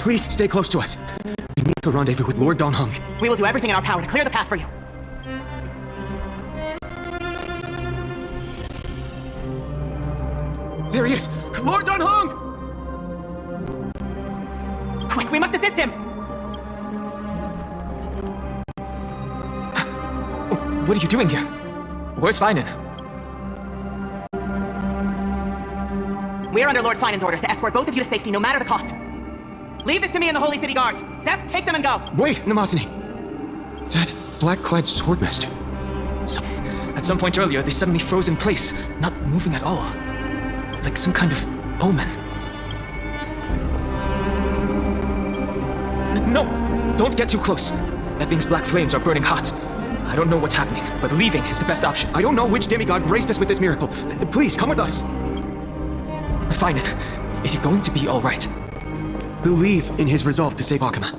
Please stay close to us. We need to rendezvous with Lord Don Hung. We will do everything in our power to clear the path for you. There he is! Lord Don Hung! Quick, we must assist him! What are you doing here? Where's Finan? We're under Lord Finan's orders to escort both of you to safety, no matter the cost. Leave this to me and the Holy City Guards. Zeph, take them and go. Wait, Namazani. That black-clad swordmaster. At some point earlier, they suddenly froze in place, not moving at all. Like some kind of omen. No! Don't get too close. That thing's black flames are burning hot. I don't know what's happening, but leaving is the best option. I don't know which demigod graced us with this miracle. Please, come with us. Finan, is he going to be all right? Believe in his resolve to save Akama.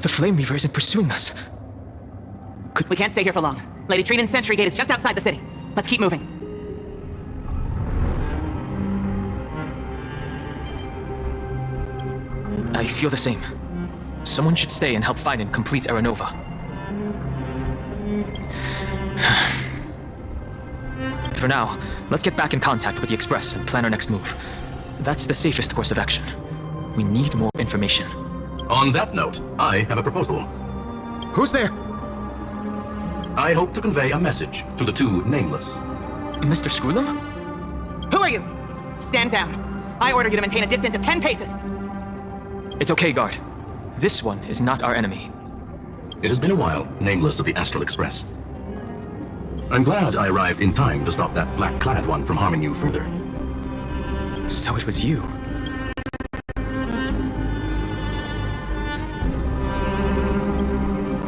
The Flame Reaver isn't pursuing us. We can't stay here for long. Lady Trinan's sentry gate is just outside the city. Let's keep moving. I feel the same. Someone should stay and help Finan complete Aranova. For now, let's get back in contact with the Express and plan our next move. That's the safest course of action. We need more information. On that note, I have a proposal. Who's there? I hope to convey a message to the two nameless. Mr. Screwlum? Who are you? Stand down. I order you to maintain a distance of 10 paces. It's okay, guard. This one is not our enemy. It has been a while, nameless of the Astral Express. I'm glad I arrived in time to stop that black-clad one from harming you further. So it was you.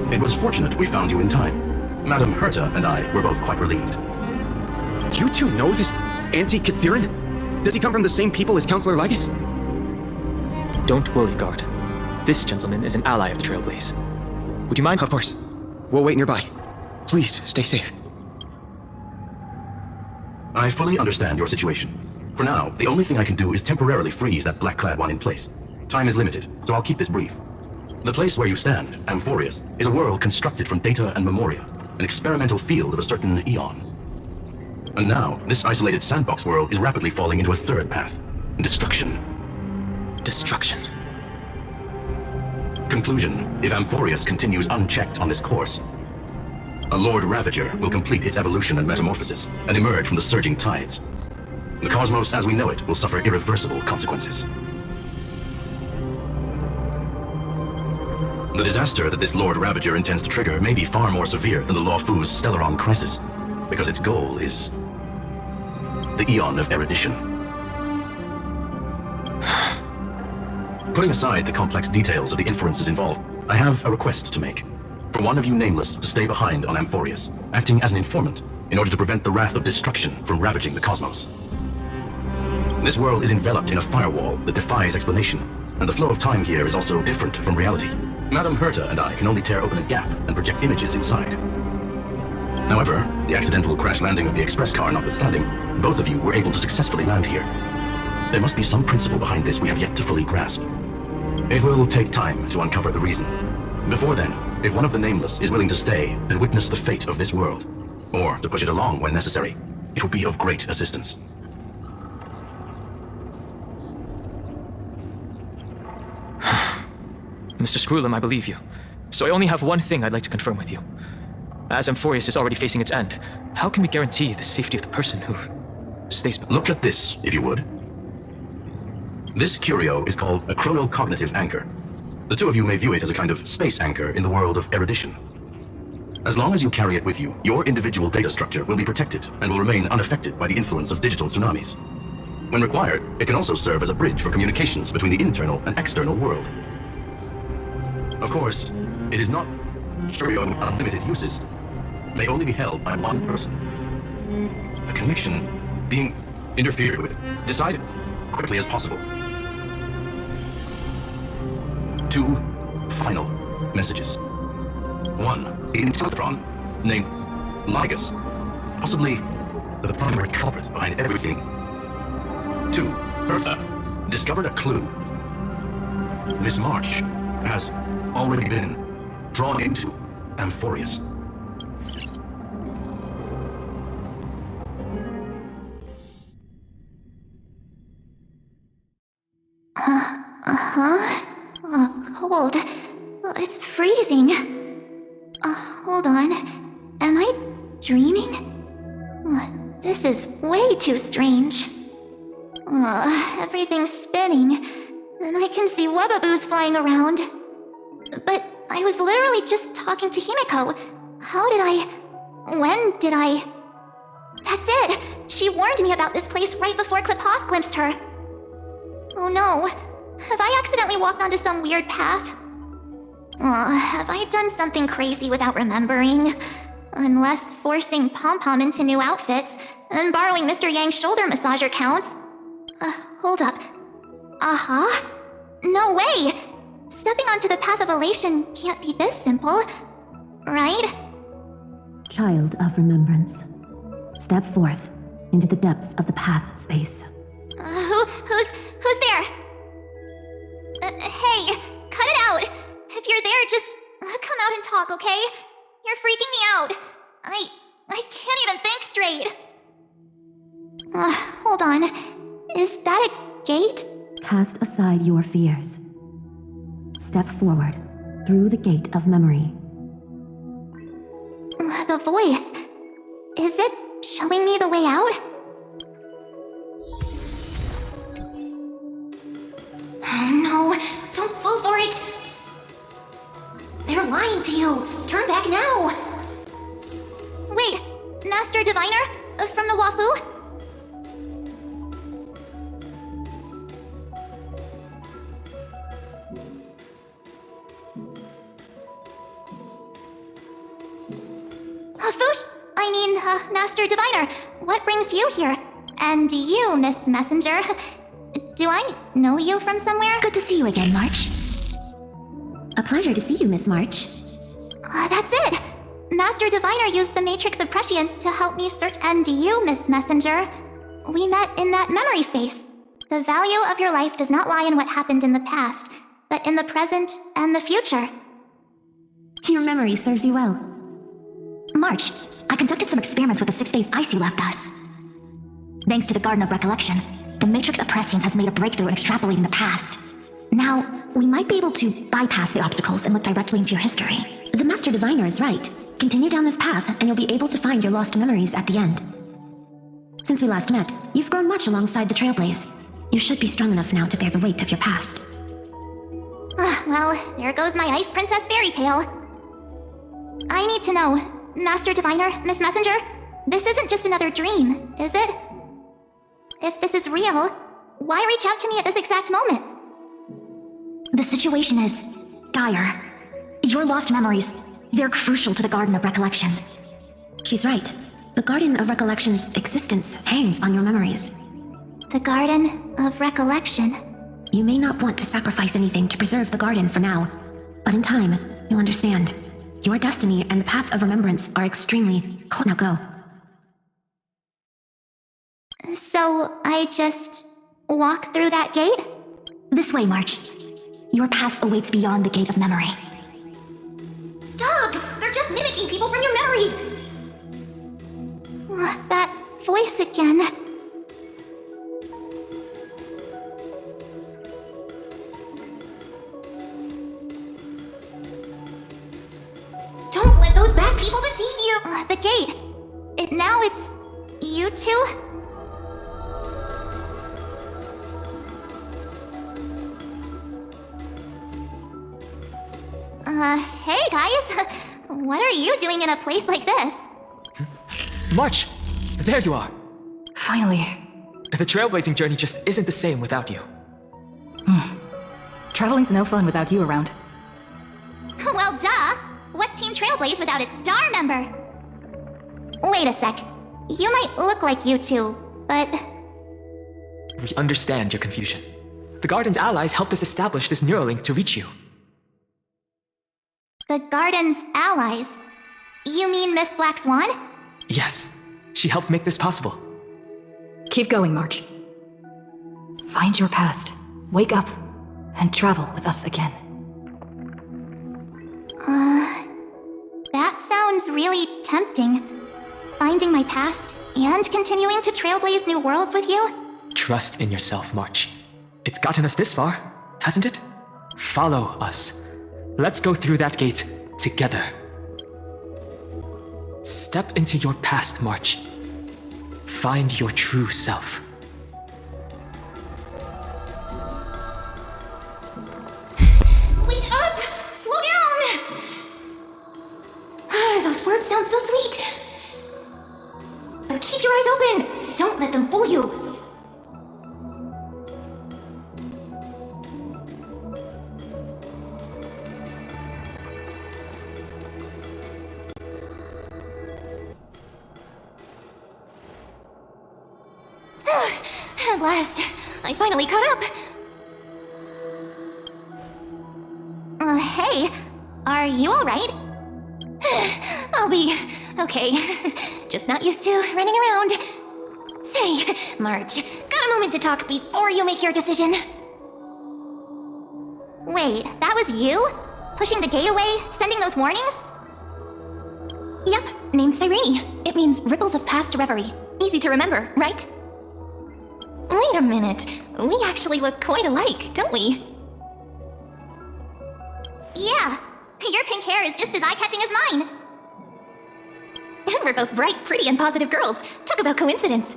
It was fortunate we found you in time. Madame Herta and I were both quite relieved. You two know this anti-Cathiran? Does he come from the same people as Counselor Lygus? Don't worry, guard. This gentleman is an ally of the Trailblaze. Would you mind? Of course. We'll wait nearby. Please, stay safe. I fully understand your situation. For now, the only thing I can do is temporarily freeze that black-clad one in place. Time is limited, so I'll keep this brief. The place where you stand, Amphoreus, is a world constructed from data and memoria, an experimental field of a certain eon. And now, this isolated sandbox world is rapidly falling into a third path, destruction. Destruction. Conclusion, if Amphoreus continues unchecked on this course, a Lord Ravager will complete its evolution and metamorphosis, and emerge from the surging tides. The cosmos as we know it will suffer irreversible consequences. The disaster that this Lord Ravager intends to trigger may be far more severe than the Lawfu's Stellaron crisis, because its goal is the Eon of Erudition. Putting aside the complex details of the inferences involved, I have a request to make. For one of you nameless to stay behind on Amphoreus, acting as an informant, in order to prevent the wrath of destruction from ravaging the cosmos. This world is enveloped in a firewall that defies explanation, and the flow of time here is also different from reality. Madame Herta and I can only tear open a gap and project images inside. However, the accidental crash landing of the express car notwithstanding, both of you were able to successfully land here. There must be some principle behind this we have yet to fully grasp. It will take time to uncover the reason. Before then, if one of the nameless is willing to stay and witness the fate of this world, or to push it along when necessary, it would be of great assistance. Mr. Screwlum, I believe you. So I only have one thing I'd like to confirm with you. As Amphoreus is already facing its end, how can we guarantee the safety of the person who stays behind? Look at this, if you would. This curio is called a chronocognitive anchor. The two of you may view it as a kind of space anchor in the world of erudition. As long as you carry it with you, your individual data structure will be protected and will remain unaffected by the influence of digital tsunamis. When required, it can also serve as a bridge for communications between the internal and external world. Of course, it is not curio with unlimited uses. It may only be held by one person. The connection being interfered with. Decide quickly as possible. 2 final messages. 1, an Teletron named Ligus, possibly the primary culprit behind everything. 2, Bertha discovered a clue. Miss March has already been drawn into Amphoreus. Cold. It's freezing. Hold on. Am I dreaming? This is way too strange. Everything's spinning, and I can see webaboos flying around. But I was literally just talking to Himiko. When did I... That's it! She warned me about this place right before Klipoth glimpsed her. Oh no. Have I accidentally walked onto some weird path? Have I done something crazy without remembering? Unless forcing Pom-Pom into new outfits and borrowing Mr. Yang's shoulder massager counts. Hold up. No way! Stepping onto the path of elation can't be this simple, right? Child of remembrance, step forth into the depths of the path space. Who's there? Hey, cut it out! If you're there, just come out and talk, okay? You're freaking me out. I can't even think straight. Hold on. Is that a gate? Cast aside your fears. Step forward through the gate of memory. The voice. Is it showing me the way out? Oh no, don't fall for it! They're lying to you! Turn back now! Wait, Master Diviner? From the Wafu? Master Diviner, what brings you here? And you, Miss Messenger. Do I know you from somewhere? Good to see you again, March. A pleasure to see you, Miss March. That's it! Master Diviner used the Matrix of Prescience to help me search. And you, Miss Messenger. We met in that memory space. The value of your life does not lie in what happened in the past, but in the present and the future. Your memory serves you well. March, I conducted some experiments with the 6 days ice you left us. Thanks to the Garden of Recollection, the Matrix of Prescience has made a breakthrough in extrapolating the past. Now, we might be able to bypass the obstacles and look directly into your history. The Master Diviner is right. Continue down this path, and you'll be able to find your lost memories at the end. Since we last met, you've grown much alongside the Trailblaze. You should be strong enough now to bear the weight of your past. Well, there goes my Ice Princess fairy tale. I need to know, Master Diviner, Miss Messenger, this isn't just another dream, is it? If this is real, why reach out to me at this exact moment? The situation is dire. Your lost memories, they're crucial to the Garden of Recollection. She's right. The Garden of Recollection's existence hangs on your memories. The Garden of Recollection. You may not want to sacrifice anything to preserve the garden for now, but in time, you'll understand. Your destiny and the path of remembrance are extremely close. Now go. So, I just walk through that gate? This way, March. Your past awaits beyond the gate of memory. Stop! They're just mimicking people from your memories! That voice again. Don't let those bad people deceive you! The gate. Now it's... you two? Hey guys! What are you doing in a place like this? March! There you are! Finally. The trailblazing journey just isn't the same without you. Traveling's no fun without you around. Well, duh! What's Team Trailblaze without its star member? Wait a sec. You might look like you two, But We understand your confusion. The Garden's allies helped us establish this Neuralink to reach you. the Garden's allies? You mean Miss Black Swan? Yes, she helped make this possible. Keep going, March. Find your past, wake up, and travel with us again. That sounds really tempting. Finding my past and continuing to trailblaze new worlds with you? Trust in yourself, March. It's gotten us this far, hasn't it? Follow us. Let's go through that gate together. Step into your past, March. Find your true self. Wait up! Slow down! Those words sound so sweet. But keep your eyes open. Don't let them fool you. At last, I finally caught up. Hey, are you alright? I'll be okay. Just not used to running around. Say, March, got a moment to talk before you make your decision? Wait, that was you? Pushing the gate away, sending those warnings? Yep, named Cyrene. It means ripples of past reverie. Easy to remember, right? Wait a minute. We actually look quite alike, don't we? Yeah. Your pink hair is just as eye-catching as mine. We're both bright, pretty, and positive girls. Talk about coincidence.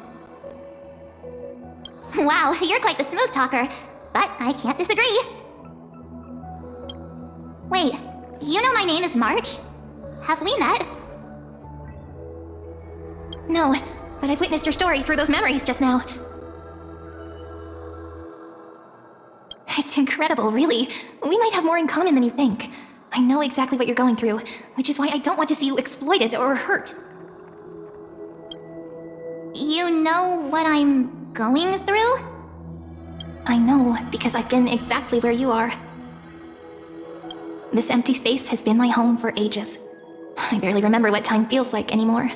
Wow, you're quite the smooth talker. But I can't disagree. Wait, you know my name is March? Have we met? No, but I've witnessed your story through those memories just now. It's incredible, really. We might have more in common than you think. I know exactly what you're going through, which is why I don't want to see you exploited or hurt. You know what I'm going through? I know, because I've been exactly where you are. This empty space has been my home for ages. I barely remember what time feels like anymore.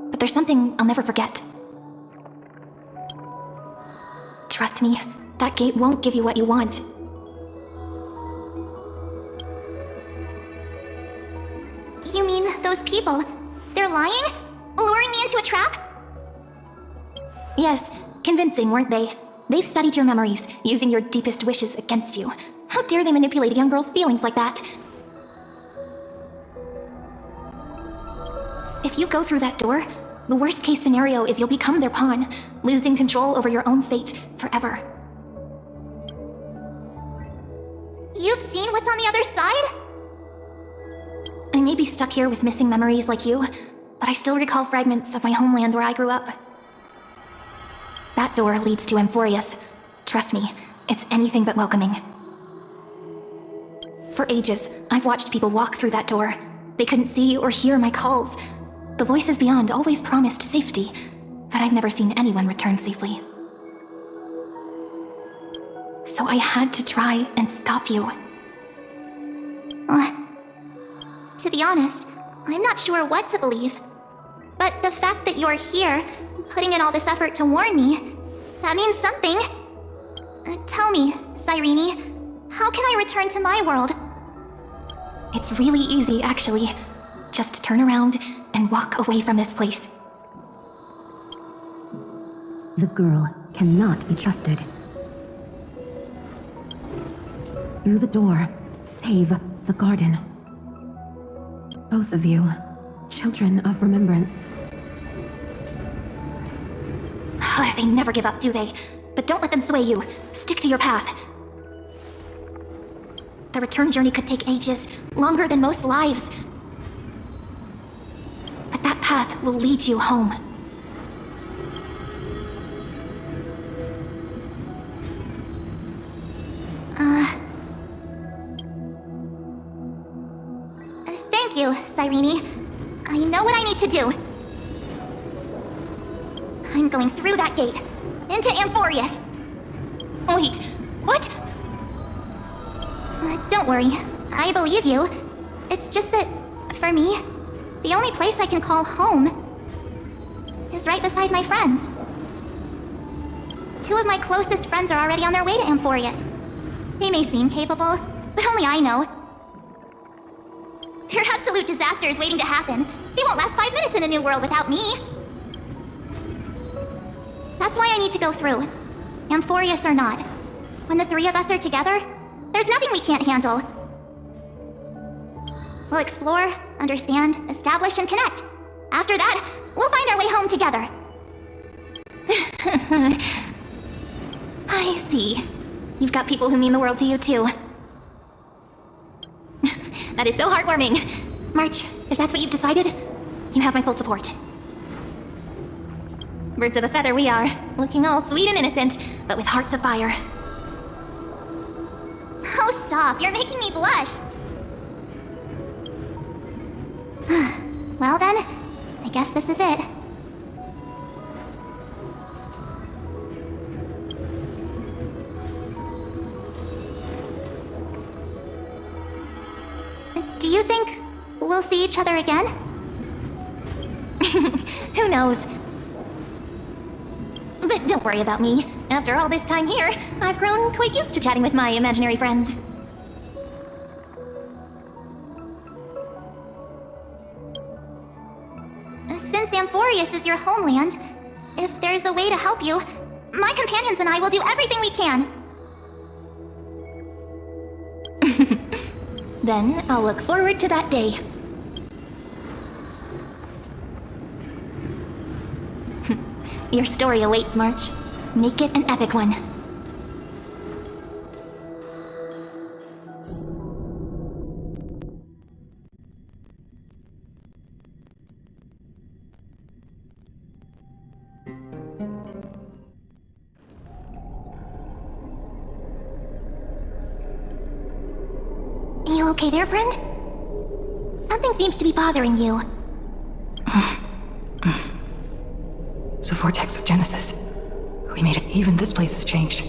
But there's something I'll never forget. Trust me, that gate won't give you what you want. You mean those people? They're lying? Luring me into a trap? Yes, convincing, weren't they? They've studied your memories, using your deepest wishes against you. How dare they manipulate a young girl's feelings like that? If you go through that door, the worst case scenario is you'll become their pawn, losing control over your own fate forever. You've seen what's on the other side? I may be stuck here with missing memories like you, but I still recall fragments of my homeland where I grew up. That door leads to Amphoreus. Trust me, it's anything but welcoming. For ages, I've watched people walk through that door. They couldn't see or hear my calls. The voices beyond always promised safety, but I've never seen anyone return safely. So I had to try and stop you. To be honest, I'm not sure what to believe. But the fact that you're here, putting in all this effort to warn me, that means something. Tell me, Cyrene, how can I return to my world? It's really easy, actually. Just turn around and walk away from this place. The girl cannot be trusted. Through the door, save the garden. Both of you, children of remembrance. They never give up, do they? But don't let them sway you. Stick to your path. The return journey could take ages, longer than most lives. But that path will lead you home. Thank you, Cyrene. I know what I need to do. I'm going through that gate. Into Amphoreus. Wait, what? Don't worry. I believe you. It's just that, for me, the only place I can call home is right beside my friends. 2 of my closest friends are already on their way to Amphoreus. They may seem capable, but only I know. They're absolute disasters waiting to happen. They won't last 5 minutes in a new world without me. That's why I need to go through. Amphoreus or not. When the 3 of us are together, there's nothing we can't handle. We'll explore, understand, establish, and connect. After that, we'll find our way home together. I see. You've got people who mean the world to you, too. That is so heartwarming. March, if that's what you've decided, you have my full support. Birds of a feather we are, looking all sweet and innocent, but with hearts of fire. Oh, stop. You're making me blush. Well then, I guess this is it. Do you think we'll see each other again? Who knows? But don't worry about me. After all this time here, I've grown quite used to chatting with my imaginary friends. Since Amphoreus is your homeland, if there's a way to help you, my companions and I will do everything we can. Then I'll look forward to that day. Your story awaits, March. Make it an epic one. You okay there, friend? Something seems to be bothering you. The vortex of Genesis. We made it. Even this place has changed.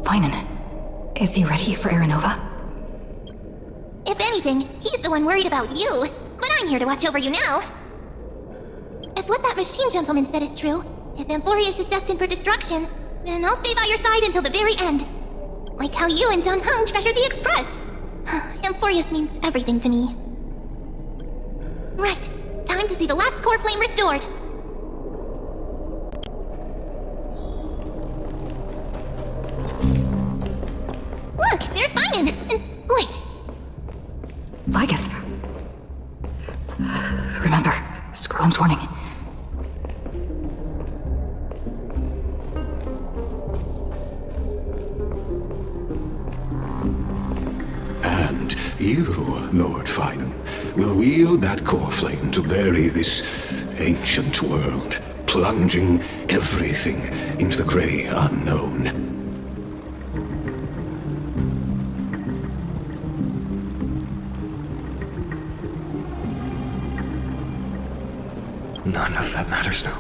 Finan. Is he ready for Aranova? If anything, he's the one worried about you. But I'm here to watch over you now. If what that machine gentleman said is true, if Amphoreus is destined for destruction, then I'll stay by your side until the very end. Like how you and Dun Hung treasured the Express. Amphoreus means everything to me. Right. Time to see the last core flame restored. Look, there's Finan. And wait. Lygus. Remember, Scrollum's warning. And you, Lord Finan, will wield that core flame to bury this ancient world, plunging everything into the grey unknown. None of that matters now.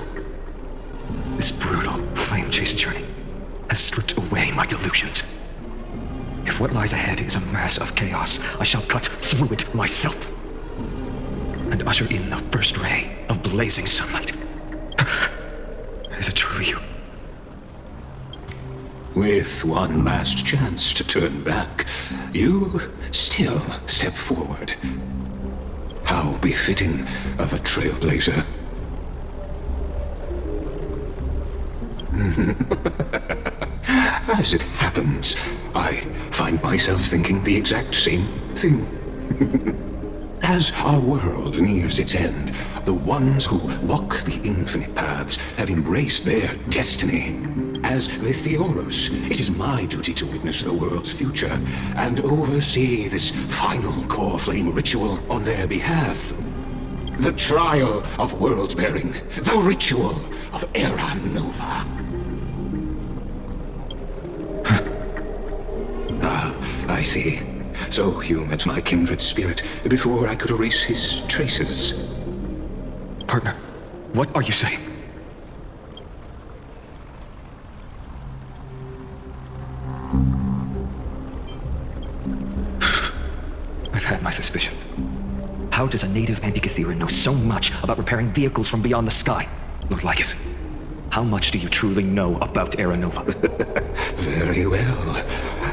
This brutal, flame-chased journey has stripped away my delusions. If what lies ahead is a mass of chaos, I shall cut through it myself and usher in the first ray of blazing sunlight. Is it truly you? With one last chance to turn back, you still step forward. How befitting of a trailblazer. As it happens, I find myself thinking the exact same thing. As our world nears its end, the ones who walk the infinite paths have embraced their destiny. As the Theoros, it is my duty to witness the world's future and oversee this final core flame ritual on their behalf. The trial of world-bearing, the ritual of Aranova. I see. So you met my kindred spirit before I could erase his traces. Partner, What are you saying? I've had my suspicions. How does a native Antikythera know so much about repairing vehicles from beyond the sky? Lord Lycus, how much do you truly know about Era Nova? Very well.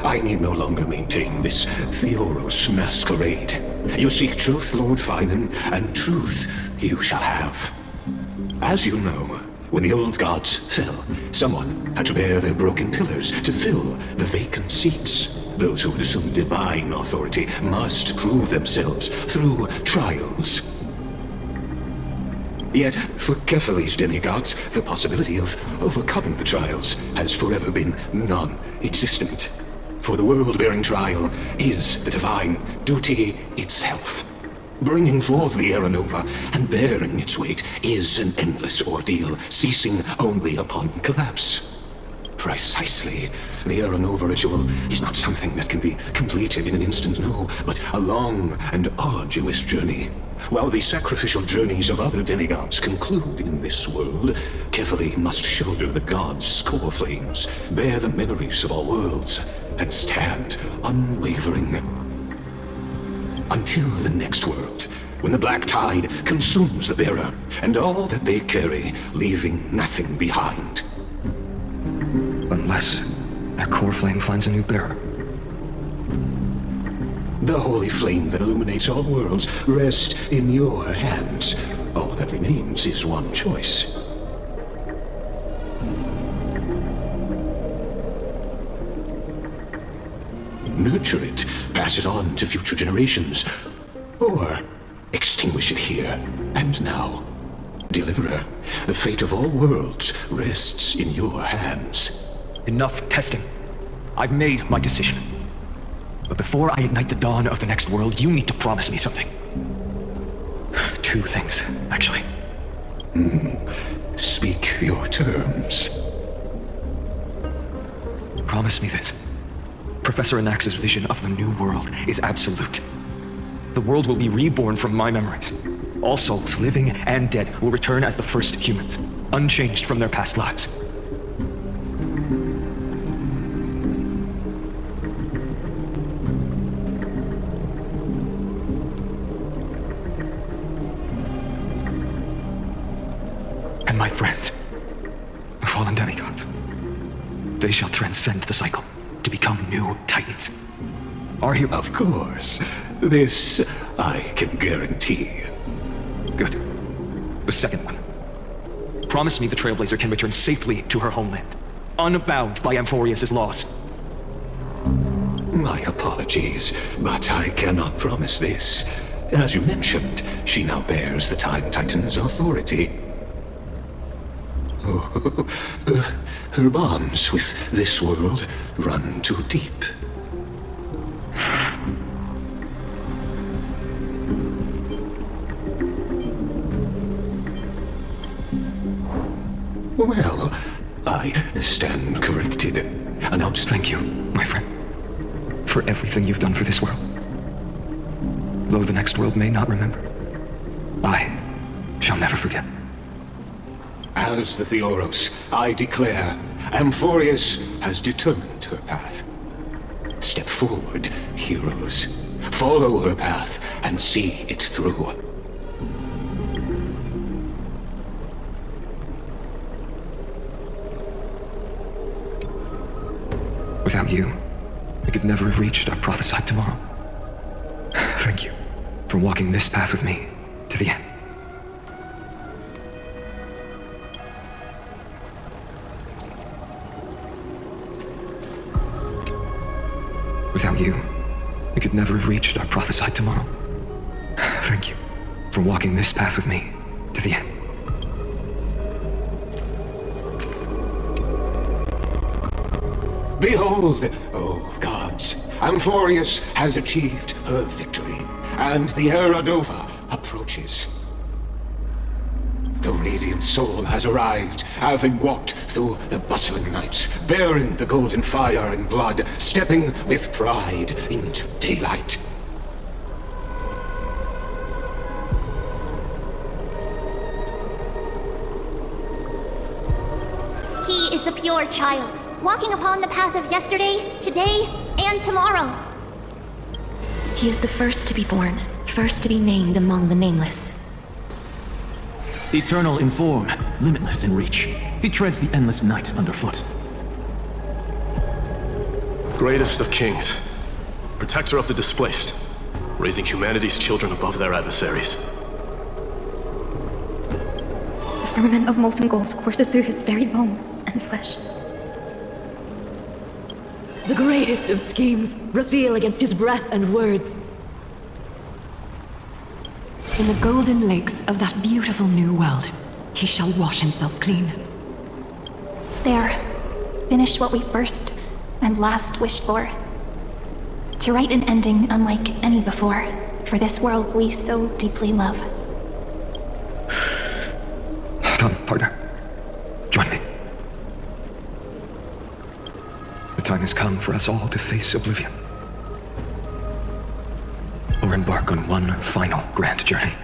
I need no longer maintain this Theoros masquerade. You seek truth, Lord Finan, and truth you shall have. As you know, when the old gods fell, someone had to bear their broken pillars to fill the vacant seats. Those who would assume divine authority must prove themselves through trials. Yet, for Kephales's demigods, the possibility of overcoming the trials has forever been non-existent. For the world-bearing trial is the divine duty itself. Bringing forth the Era Nova and bearing its weight is an endless ordeal, ceasing only upon collapse. Precisely. The Era Nova ritual is not something that can be completed in an instant, no, but a long and arduous journey. While the sacrificial journeys of other demigods conclude in this world, Kephale must shoulder the gods' core flames, bear the memories of all worlds, and stand unwavering. Until the next world, when the black tide consumes the bearer, and all that they carry, leaving nothing behind. Unless their core flame finds a new bearer. The holy flame that illuminates all worlds rests in your hands. All that remains is one choice. Nurture it, pass it on to future generations, or extinguish it here and now. Deliverer, the fate of all worlds rests in your hands. Enough testing. I've made my decision. But before I ignite the dawn of the next world, you need to promise me something. 2 things, actually. Speak your terms. Promise me this. Professor Anax's vision of the new world is absolute. The world will be reborn from my memories. All souls, living and dead, will return as the first humans, unchanged from their past lives. And my friends, the fallen demigods, they shall transcend the cycle to become new titans. Our hero... Of course. This I can guarantee. Good. The second one. Promise me the Trailblazer can return safely to her homeland, unbound by amphoreus' laws. My apologies, but I cannot promise this. As you mentioned, she now bears the Time Titan's authority. Oh, her bonds with this world run too deep. Well, I stand corrected. Announced. Thank you, my friend, for everything you've done for this world. Though the next world may not remember, I shall never forget. As the Theoros, I declare, Amphoreus has determined her path. Step forward, heroes. Follow her path and see it through. Without you, we could never have reached our prophesied tomorrow. Thank you for walking this path with me to the end. Without you, we could never have reached our prophesied tomorrow. Thank you for walking this path with me to the end. Behold, oh gods, Amphoreus has achieved her victory, and the Era Nova approaches. The radiant soul has arrived, having walked through the bustling nights, bearing the golden fire and blood, stepping with pride into daylight. the pure child, walking upon the path of yesterday, today, and tomorrow. He is the first to be born, first to be named among the nameless. Eternal in form, limitless in reach. He treads the endless night underfoot. Greatest of kings, protector of the displaced, raising humanity's children above their adversaries. The firmament of molten gold courses through his very bones and flesh. The greatest of schemes reveal against his breath and words. In the golden lakes of that beautiful new world, he shall wash himself clean. There. Finish what we first and last wished for. To write an ending unlike any before, for this world we so deeply love. Come, partner. Join me. The time has come for us all to face oblivion. Or embark on one final grand journey.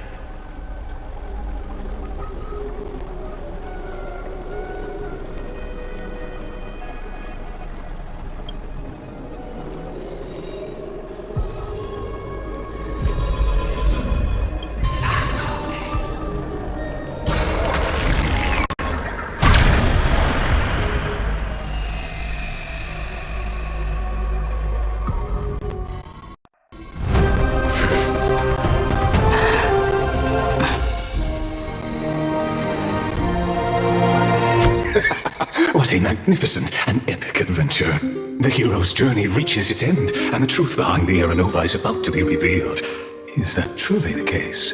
What a magnificent and epic adventure. The hero's journey reaches its end, and the truth behind the Aeronova is about to be revealed. Is that truly the case?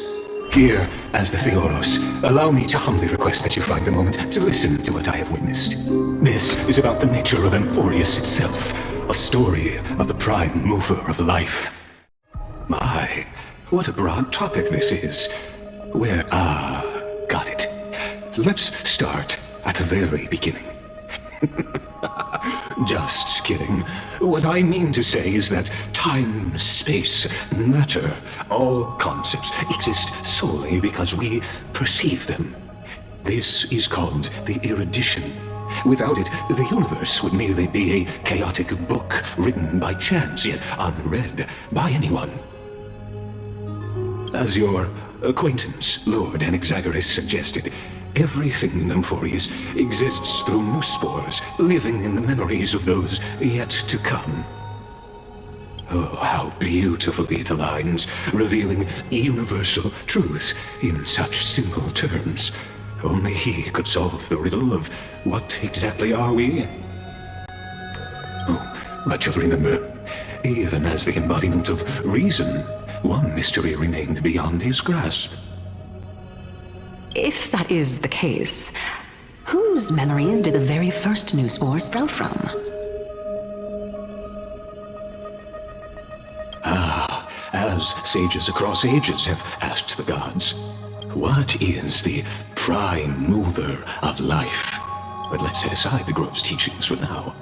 Here, as the Theoros, allow me to humbly request that you find a moment to listen to what I have witnessed. This is about the nature of amphoreus itself, a story of the prime mover of life. My, what a broad topic this is. Got it. Let's start at the very beginning. Just kidding. What I mean to say is that time, space, matter, all concepts exist solely because we perceive them. This is called the erudition. Without it, the universe would merely be a chaotic book written by chance, yet unread by anyone. As your acquaintance, Lord Anaxagoras, suggested, everything in amphoreus exists through new spores, living in the memories of those yet to come. Oh, how beautifully it aligns, revealing universal truth in such simple terms. Only he could solve the riddle of what exactly are we? Oh, but you'll remember, even as the embodiment of reason, one mystery remained beyond his grasp. If that is the case, whose memories did the very first new spore sprout from? As sages across ages have asked the gods, what is the prime mover of life? But let's set aside the gross teachings for now.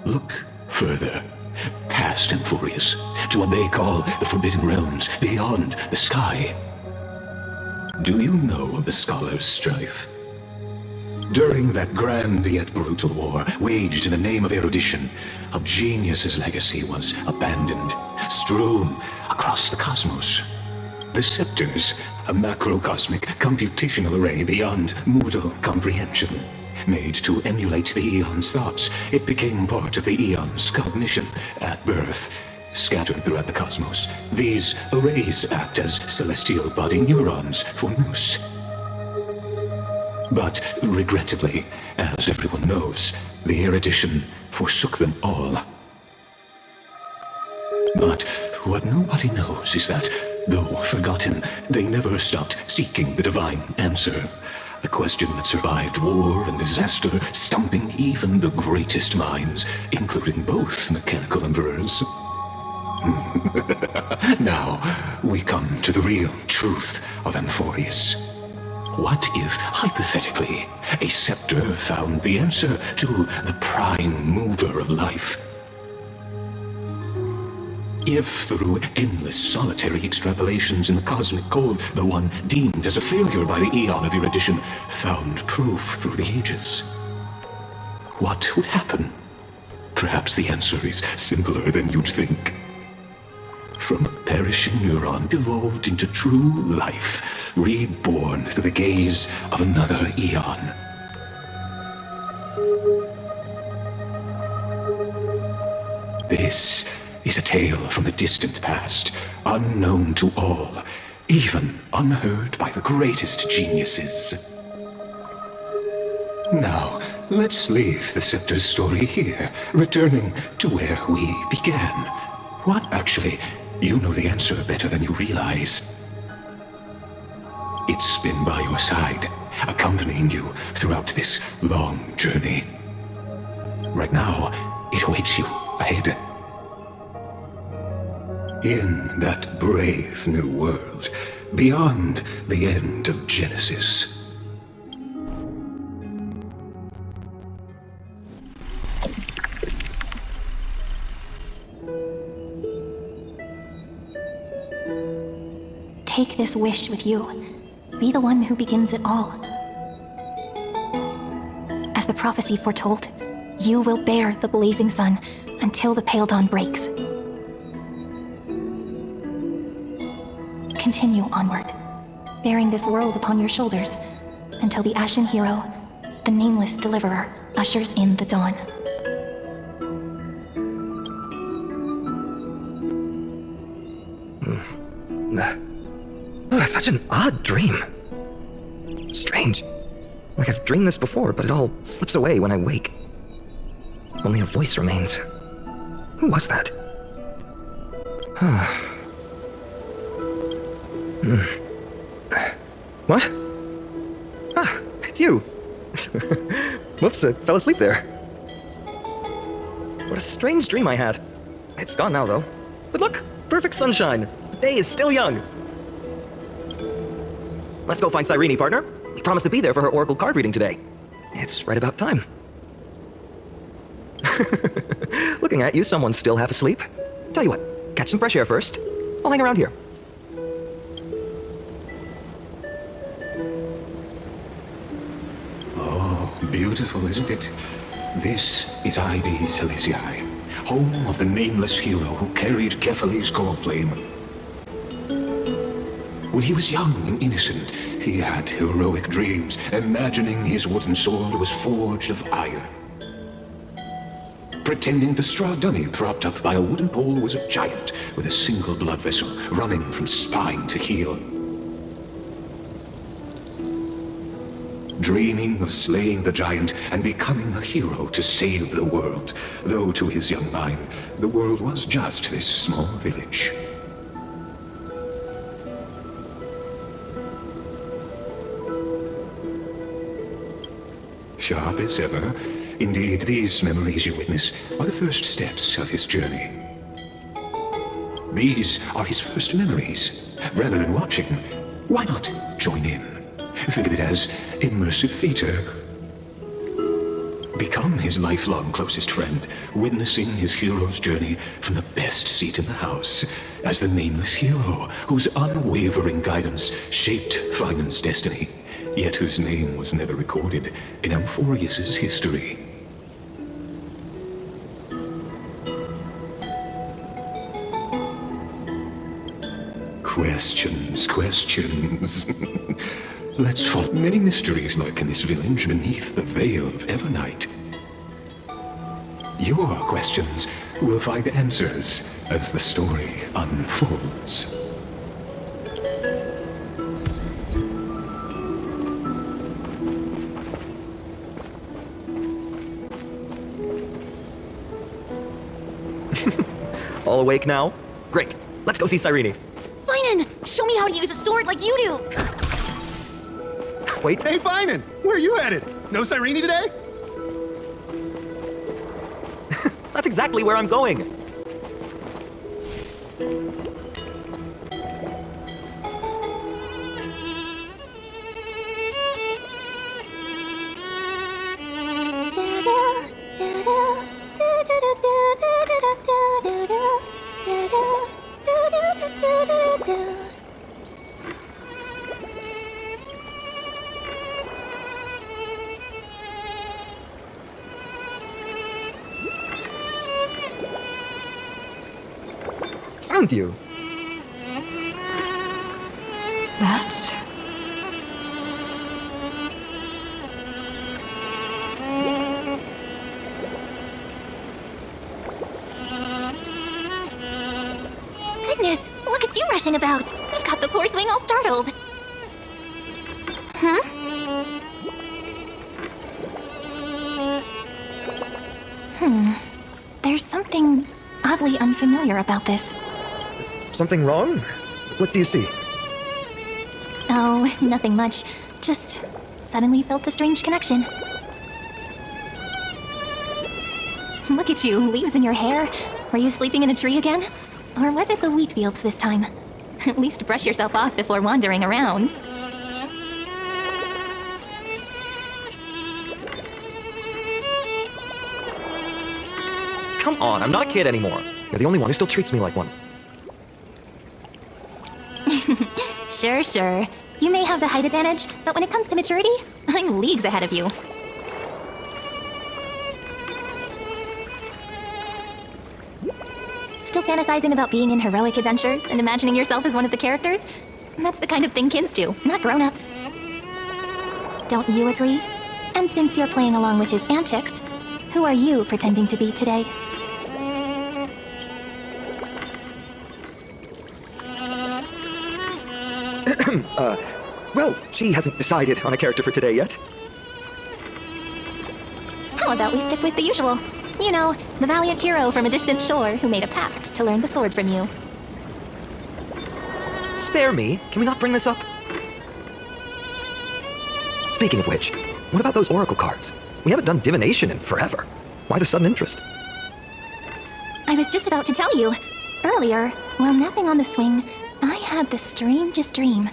Look further, past amphoreus, to what they call the Forbidden Realms, beyond the sky. Do you know of the scholars' strife? During that grand yet brutal war, waged in the name of erudition, a genius's legacy was abandoned, strewn across the cosmos. The scepters, a macrocosmic computational array beyond mortal comprehension. Made to emulate the Eon's thoughts, it became part of the Eon's cognition at birth. Scattered throughout the cosmos, these arrays act as celestial body neurons for Nous. But regrettably, as everyone knows, the erudition forsook them all. But what nobody knows is that, though forgotten, they never stopped seeking the divine answer. A question that survived war and disaster, stumping even the greatest minds, including both mechanical emperors. Now, we come to the real truth of amphoreus. What if, hypothetically, a scepter found the answer to the prime mover of life? If, through endless solitary extrapolations in the cosmic cold, the one deemed as a failure by the Eon of erudition found proof through the ages? what would happen? Perhaps the answer is simpler than you'd think. From a perishing neuron evolved into true life, reborn through the gaze of another eon. This is a tale from a distant past, unknown to all, even unheard by the greatest geniuses. Now, let's leave the Scepter's story here, returning to where we began. What, actually, you know the answer better than you realize. It's been by your side, accompanying you throughout this long journey. Right now, it awaits you ahead. In that brave new world, beyond the end of Genesis. Take this wish with you. Be the one who begins it all. As the prophecy foretold, you will bear the blazing sun until the pale dawn breaks. Continue onward, bearing this world upon your shoulders, until the Ashen Hero, the nameless deliverer, ushers in the dawn. Such an odd dream. Strange. Like I've dreamed this before, but it all slips away when I wake. Only a voice remains. Who was that? What? Ah, it's you. Whoops, I fell asleep there. What a strange dream I had. It's gone now, though. But look, perfect sunshine. The day is still young. Let's go find Cyrene, partner. We promised to be there for her oracle card reading today. It's right about time. Looking at you, someone's still half asleep. Tell you what, catch some fresh air first. I'll hang around here. Oh, beautiful, isn't it? This is Ivy Silesii, home of the nameless hero who carried Kephale's core flame. When he was young and innocent, he had heroic dreams, imagining his wooden sword was forged of iron. Pretending the straw dummy propped up by a wooden pole was a giant with a single blood vessel running from spine to heel. Dreaming of slaying the giant and becoming a hero to save the world, though to his young mind, the world was just this small village. Sharp as ever, indeed, these memories you witness are the first steps of his journey. These are his first memories. Rather than watching, why not join in? Think of it as immersive theater. Become his lifelong closest friend, witnessing his hero's journey from the best seat in the house, as the nameless hero whose unwavering guidance shaped Fine's destiny, yet whose name was never recorded in Amphoreus' history. Questions, questions. Let's follow. Many mysteries lurk in this village beneath the veil of Evernight. Your questions will find answers as the story unfolds. All awake now? Great. Let's go see Cyrene. Finan, show me how to use a sword like you do. Wait. Hey, Finan, where are you headed? No Cyrene today? That's exactly where I'm going. found you. That... Goodness, look at you rushing about. You've got the poor swing all startled. Huh? There's something oddly unfamiliar about this. Something wrong? What do you see? Oh, nothing much. Just suddenly felt a strange connection. Look at you, leaves in your hair. Were you sleeping in a tree again? Or was it the wheat fields this time? At least brush yourself off before wandering around. Come on, I'm not a kid anymore. You're the only one who still treats me like one. Sure. You may have the height advantage, but when it comes to maturity, I'm leagues ahead of you. Still fantasizing about being in heroic adventures and imagining yourself as one of the characters? That's the kind of thing kids do, not grown-ups. Don't you agree? And since you're playing along with his antics, who are you pretending to be today? Well, she hasn't decided on a character for today yet. How about we stick with the usual? You know, the valiant hero from a distant shore who made a pact to learn the sword from you. Spare me. Can we not bring this up? Speaking of which, what about those oracle cards? We haven't done divination in forever. Why the sudden interest? I was just about to tell you. Earlier, while napping on the swing, I had the strangest dream.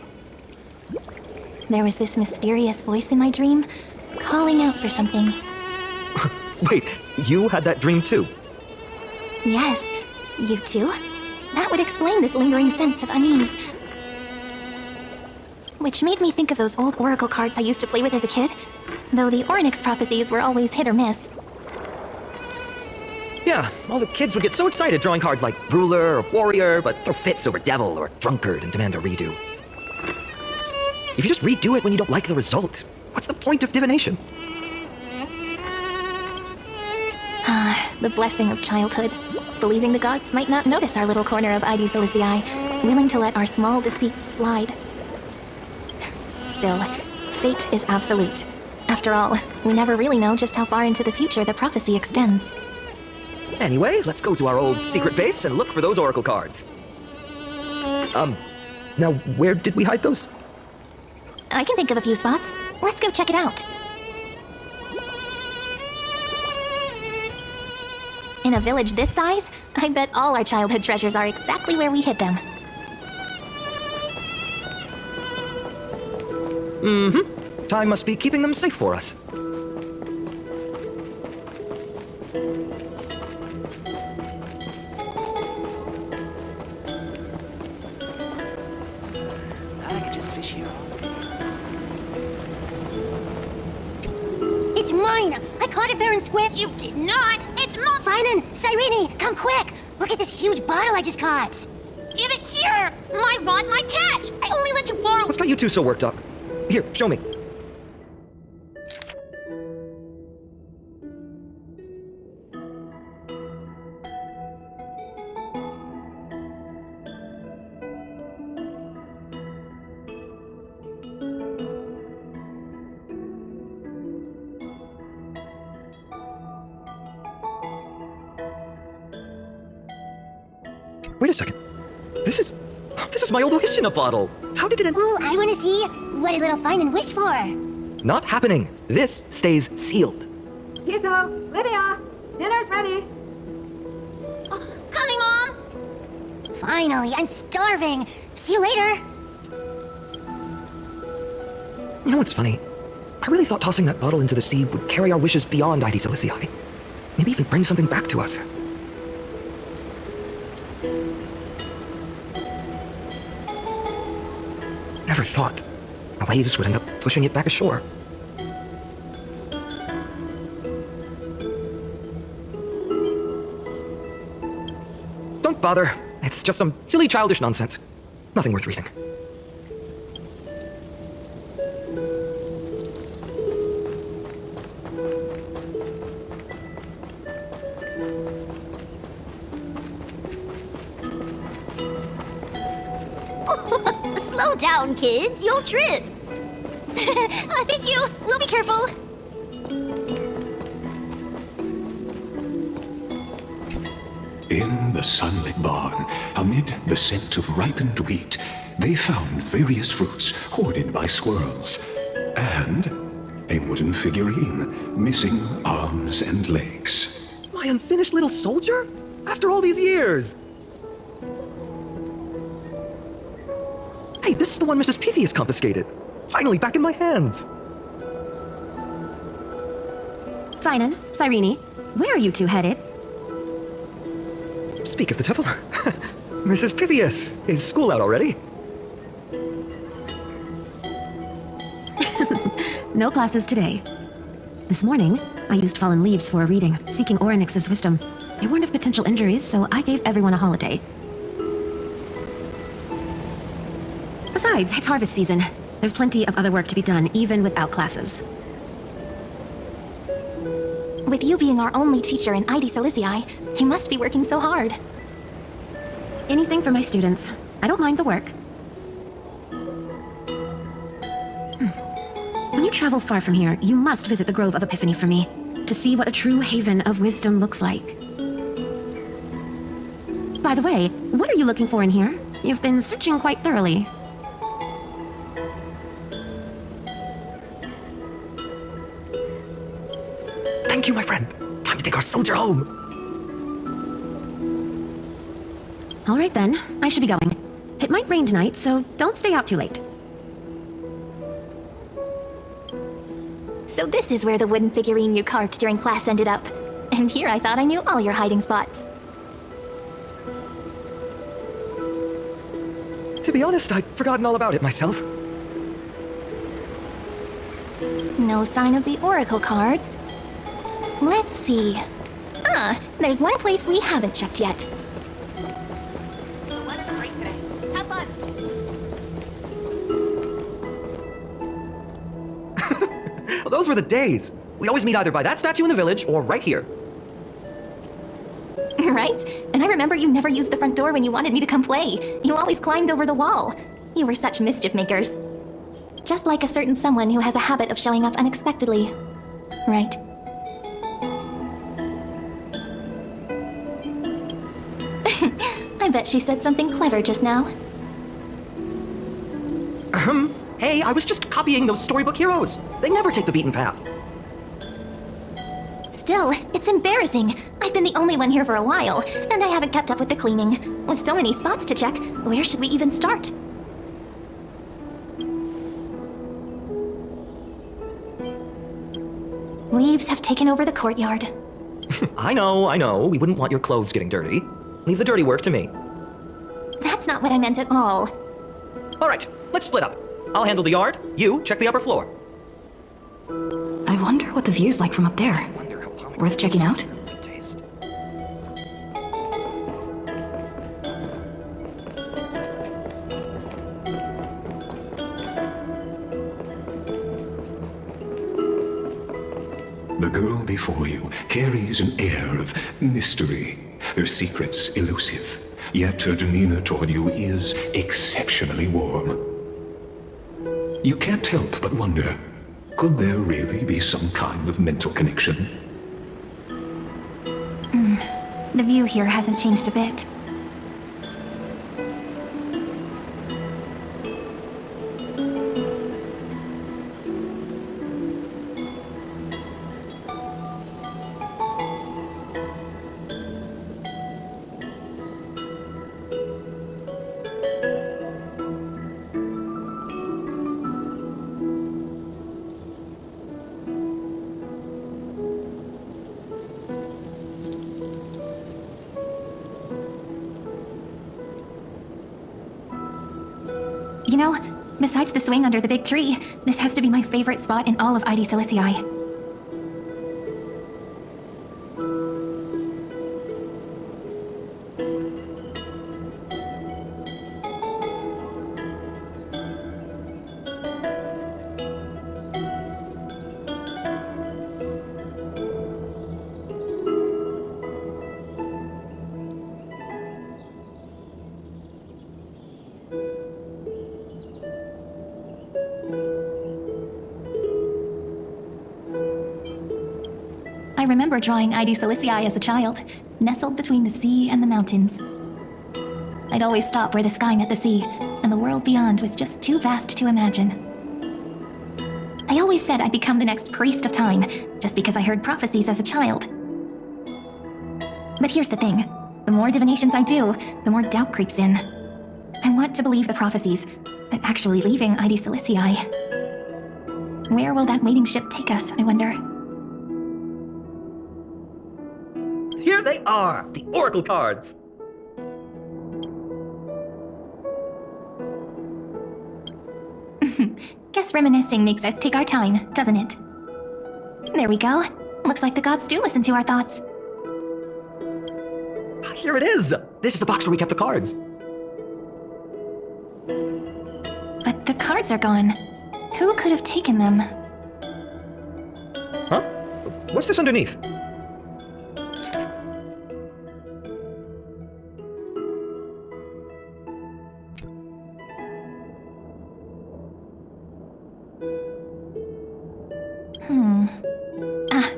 There was this mysterious voice in my dream, calling out for something. Wait, you had that dream too? Yes, you too? That would explain this lingering sense of unease. Which made me think of those old oracle cards I used to play with as a kid, though the Ornyx prophecies were always hit or miss. Yeah, all the kids would get so excited drawing cards like ruler or warrior, but throw fits over devil or drunkard and demand a redo. If you just redo it when you don't like the result, what's the point of divination? The blessing of childhood. Believing the gods might not notice our little corner of Ide Silicii, willing to let our small deceits slide. Still, fate is absolute. After all, we never really know just how far into the future the prophecy extends. Anyway, let's go to our old secret base and look for those oracle cards. Now where did we hide those? I can think of a few spots. Let's go check it out. In a village this size, I bet all our childhood treasures are exactly where we hid them. Mm-hmm. Time must be keeping them safe for us. I could just fish here. It's mine! I caught it fair and square. You did not! It's mine! Finan! Cyrene! Come quick! Look at this huge bottle I just caught! Give it here! My rod, my catch! I only let you borrow— What's got you two so worked up? Here, show me. Wait a second. This is my old wish in a bottle. How did it end? Ooh, I wanna see. What did little Finan wish for? Not happening. This stays sealed. Kiso, Lydia, dinner's ready. Oh, coming, Mom! Finally, I'm starving. See you later. You know what's funny? I really thought tossing that bottle into the sea would carry our wishes beyond Ide Silicii. Maybe even bring something back to us. Never thought the waves would end up pushing it back ashore. Don't bother. It's just some silly childish nonsense. Nothing worth reading. Slow down, kids. You'll trip. Thank you. We'll be careful. In the sunlit barn, amid the scent of ripened wheat, they found various fruits hoarded by squirrels, and a wooden figurine missing arms and legs. My unfinished little soldier? After all these years! Hey, this is the one Mrs. Pythias confiscated. Finally back in my hands. Finan, Cyrene, where are you two headed? Speak of the devil. Mrs. Pythias, is school out already? No classes today. This morning, I used fallen leaves for a reading, seeking Orynyx's wisdom. They warned of potential injuries, so I gave everyone a holiday. Besides, it's harvest season. There's plenty of other work to be done, even without classes. With you being our only teacher in ID Silicii, you must be working so hard. Anything for my students. I don't mind the work. When you travel far from here, you must visit the Grove of Epiphany for me, to see what a true haven of wisdom looks like. By the way, what are you looking for in here? You've been searching quite thoroughly. Thank you, my friend. Time to take our soldier home. All right then, I should be going. It might rain tonight, so don't stay out too late. So this is where the wooden figurine you carved during class ended up. And here I thought I knew all your hiding spots. To be honest, I'd forgotten all about it myself. No sign of the oracle cards. Let's see. Ah, there's one place we haven't checked yet. The weather's great today. Have fun. Well, those were the days. We'd always meet either by that statue in the village or right here. Right? And I remember you never used the front door when you wanted me to come play. You always climbed over the wall. You were such mischief makers. Just like a certain someone who has a habit of showing up unexpectedly. Right? I bet she said something clever just now. Hey, I was just copying those storybook heroes. They never take the beaten path. Still, it's embarrassing. I've been the only one here for a while, and I haven't kept up with the cleaning. With so many spots to check, where should we even start? Leaves have taken over the courtyard. I know. We wouldn't want your clothes getting dirty. Leave the dirty work to me. That's not what I meant at all. All right, let's split up. I'll handle the yard. You check the upper floor. I wonder what the view's like from up there. Worth checking out? The girl before you carries an air of mystery, her secrets elusive, yet her demeanor toward you is exceptionally warm. You can't help but wonder, could there really be some kind of mental connection? The view here hasn't changed a bit. You know, besides the swing under the big tree, this has to be my favorite spot in all of ID Silicii. I remember drawing Id Silicii as a child, nestled between the sea and the mountains. I'd always stop where the sky met the sea, and the world beyond was just too vast to imagine. I always said I'd become the next priest of time, just because I heard prophecies as a child. But here's the thing. The more divinations I do, the more doubt creeps in. I want to believe the prophecies, but actually leaving Id Silicii. Where will that waiting ship take us, I wonder? Here they are, the Oracle cards. Guess reminiscing makes us take our time, doesn't it? There we go. Looks like the gods do listen to our thoughts. Here it is! This is the box where we kept the cards. But the cards are gone. Who could have taken them? Huh? What's this underneath?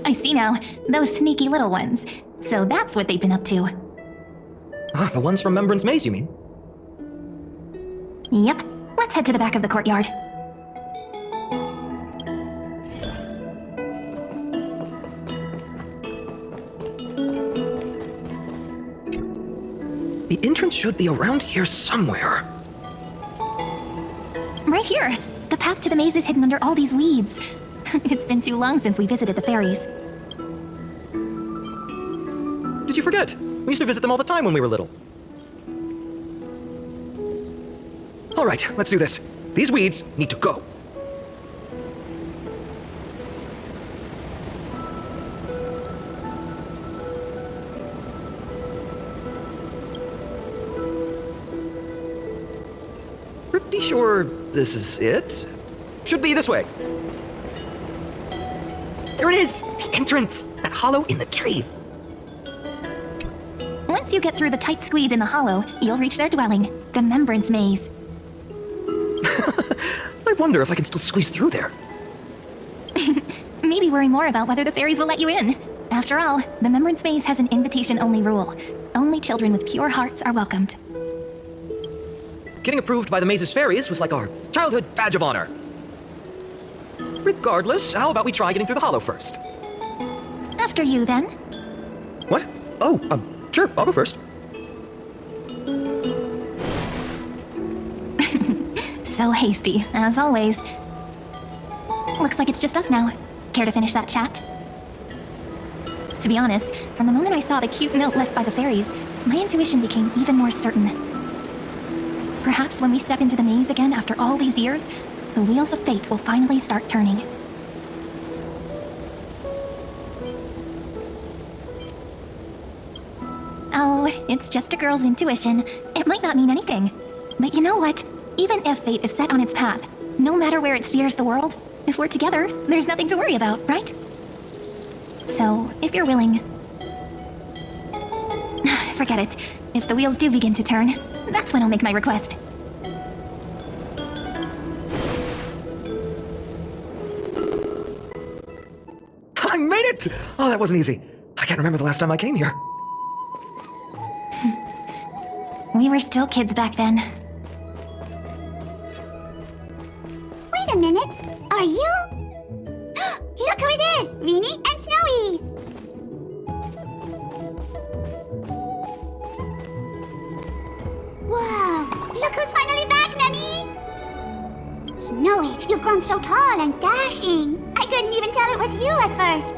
I see now. Those sneaky little ones. So that's what they've been up to. Ah, the ones from Remembrance Maze, you mean? Yep. Let's head to the back of the courtyard. The entrance should be around here somewhere. Right here. The path to the maze is hidden under all these weeds. It's been too long since we visited the fairies. Did you forget? We used to visit them all the time when we were little. All right, let's do this. These weeds need to go. Pretty sure this is it. Should be this way. There it is! The entrance! That hollow in the tree! Once you get through the tight squeeze in the hollow, you'll reach their dwelling, the Remembrance Maze. I wonder if I can still squeeze through there. Maybe worry more about whether the fairies will let you in. After all, the Remembrance Maze has an invitation-only rule. Only children with pure hearts are welcomed. Getting approved by the maze's fairies was like our childhood badge of honor. Regardless, how about we try getting through the hollow first? After you, then. What? Oh, sure, I'll go first. So hasty, as always. Looks like it's just us now. Care to finish that chat? To be honest, from the moment I saw the cute note left by the fairies, my intuition became even more certain. Perhaps when we step into the maze again after all these years, the wheels of fate will finally start turning. Oh, it's just a girl's intuition. It might not mean anything. But you know what? Even if fate is set on its path, no matter where it steers the world, if we're together, there's nothing to worry about, right? So, if you're willing... Forget it. If the wheels do begin to turn, that's when I'll make my request. I made it! Oh, that wasn't easy. I can't remember the last time I came here. We were still kids back then. Wait a minute. Are you... Look who it is! Rini and Snowy! Whoa! Look who's finally back, Nemi! Snowy, you've grown so tall and dashing. I couldn't even tell it was you at first.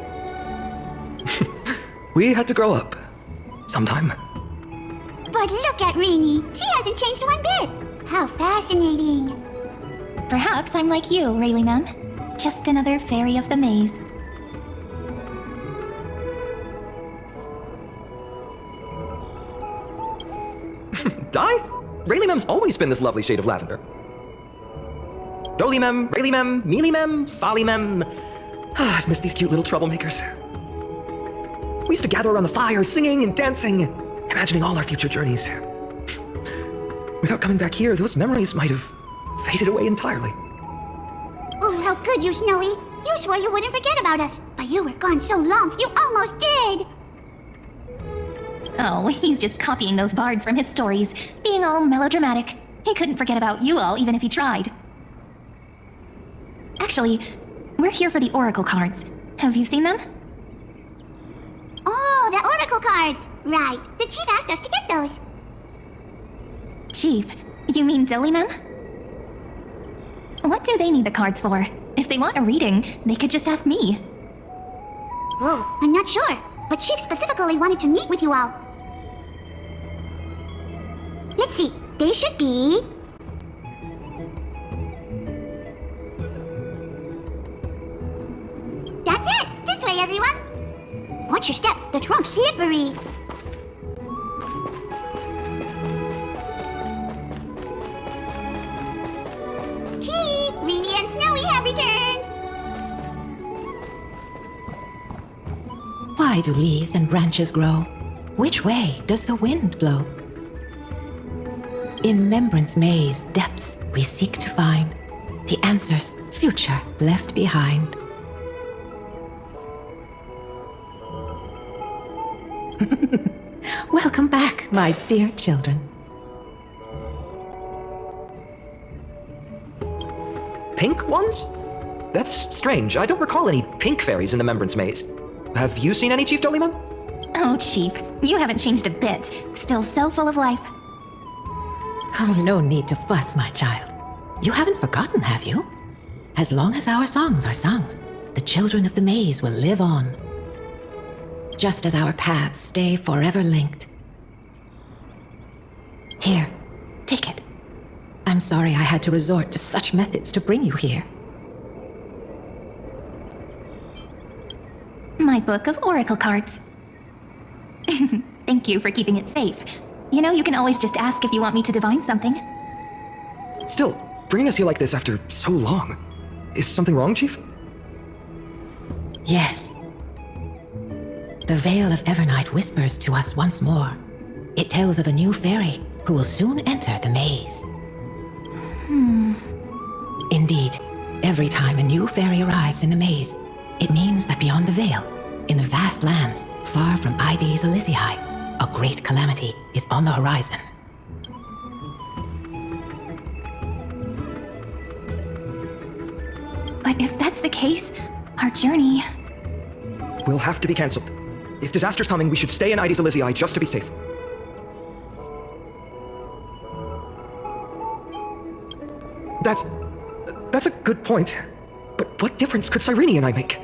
We had to grow up. Sometime. But look at Rini. She hasn't changed one bit. How fascinating. Perhaps I'm like you, Rayleigh Mem. Just another fairy of the maze. Di? Rayleigh Mem's always been this lovely shade of lavender. Doly Mem, Rayleigh Mem, Mealy Mem, Folly Mem. I've missed these cute little troublemakers. We used to gather around the fire, singing and dancing, imagining all our future journeys. Without coming back here, those memories might have faded away entirely. Oh, how could you, Snowy? You swore you wouldn't forget about us, but you were gone so long, you almost did! Oh, he's just copying those bards from his stories, being all melodramatic. He couldn't forget about you all, even if he tried. Actually, we're here for the oracle cards. Have you seen them? Oh, the oracle cards! Right, the chief asked us to get those. Chief? You mean Dolly-mem? What do they need the cards for? If they want a reading, they could just ask me. Oh, I'm not sure, but Chief specifically wanted to meet with you all. Let's see, they should be... That's it! This way, everyone! Watch your step, the trunk's slippery. Chief, Rini and Snowy have returned! Why do leaves and branches grow? Which way does the wind blow? In Remembrance Maze depths we seek to find the answers future left behind. Welcome back, my dear children. Pink ones? That's strange. I don't recall any pink fairies in the Remembrance Maze. Have you seen any, Chief Dolly-mem? Oh, Chief, you haven't changed a bit. Still so full of life. Oh, no need to fuss, my child. You haven't forgotten, have you? As long as our songs are sung, the children of the maze will live on. Just as our paths stay forever linked. Here, take it. I'm sorry I had to resort to such methods to bring you here. My book of oracle cards. Thank you for keeping it safe. You know, you can always just ask if you want me to divine something. Still, bringing us here like this after so long. Is something wrong, Chief? Yes. The Veil of Evernight whispers to us once more. It tells of a new fairy who will soon enter the maze. Indeed, every time a new fairy arrives in the maze, it means that beyond the veil, in the vast lands far from Ides Elysiae, a great calamity is on the horizon. But if that's the case, our journey... Will have to be cancelled. If disaster's coming, we should stay in Ides Elysiae just to be safe. That's a good point. But what difference could Cyrene and I make?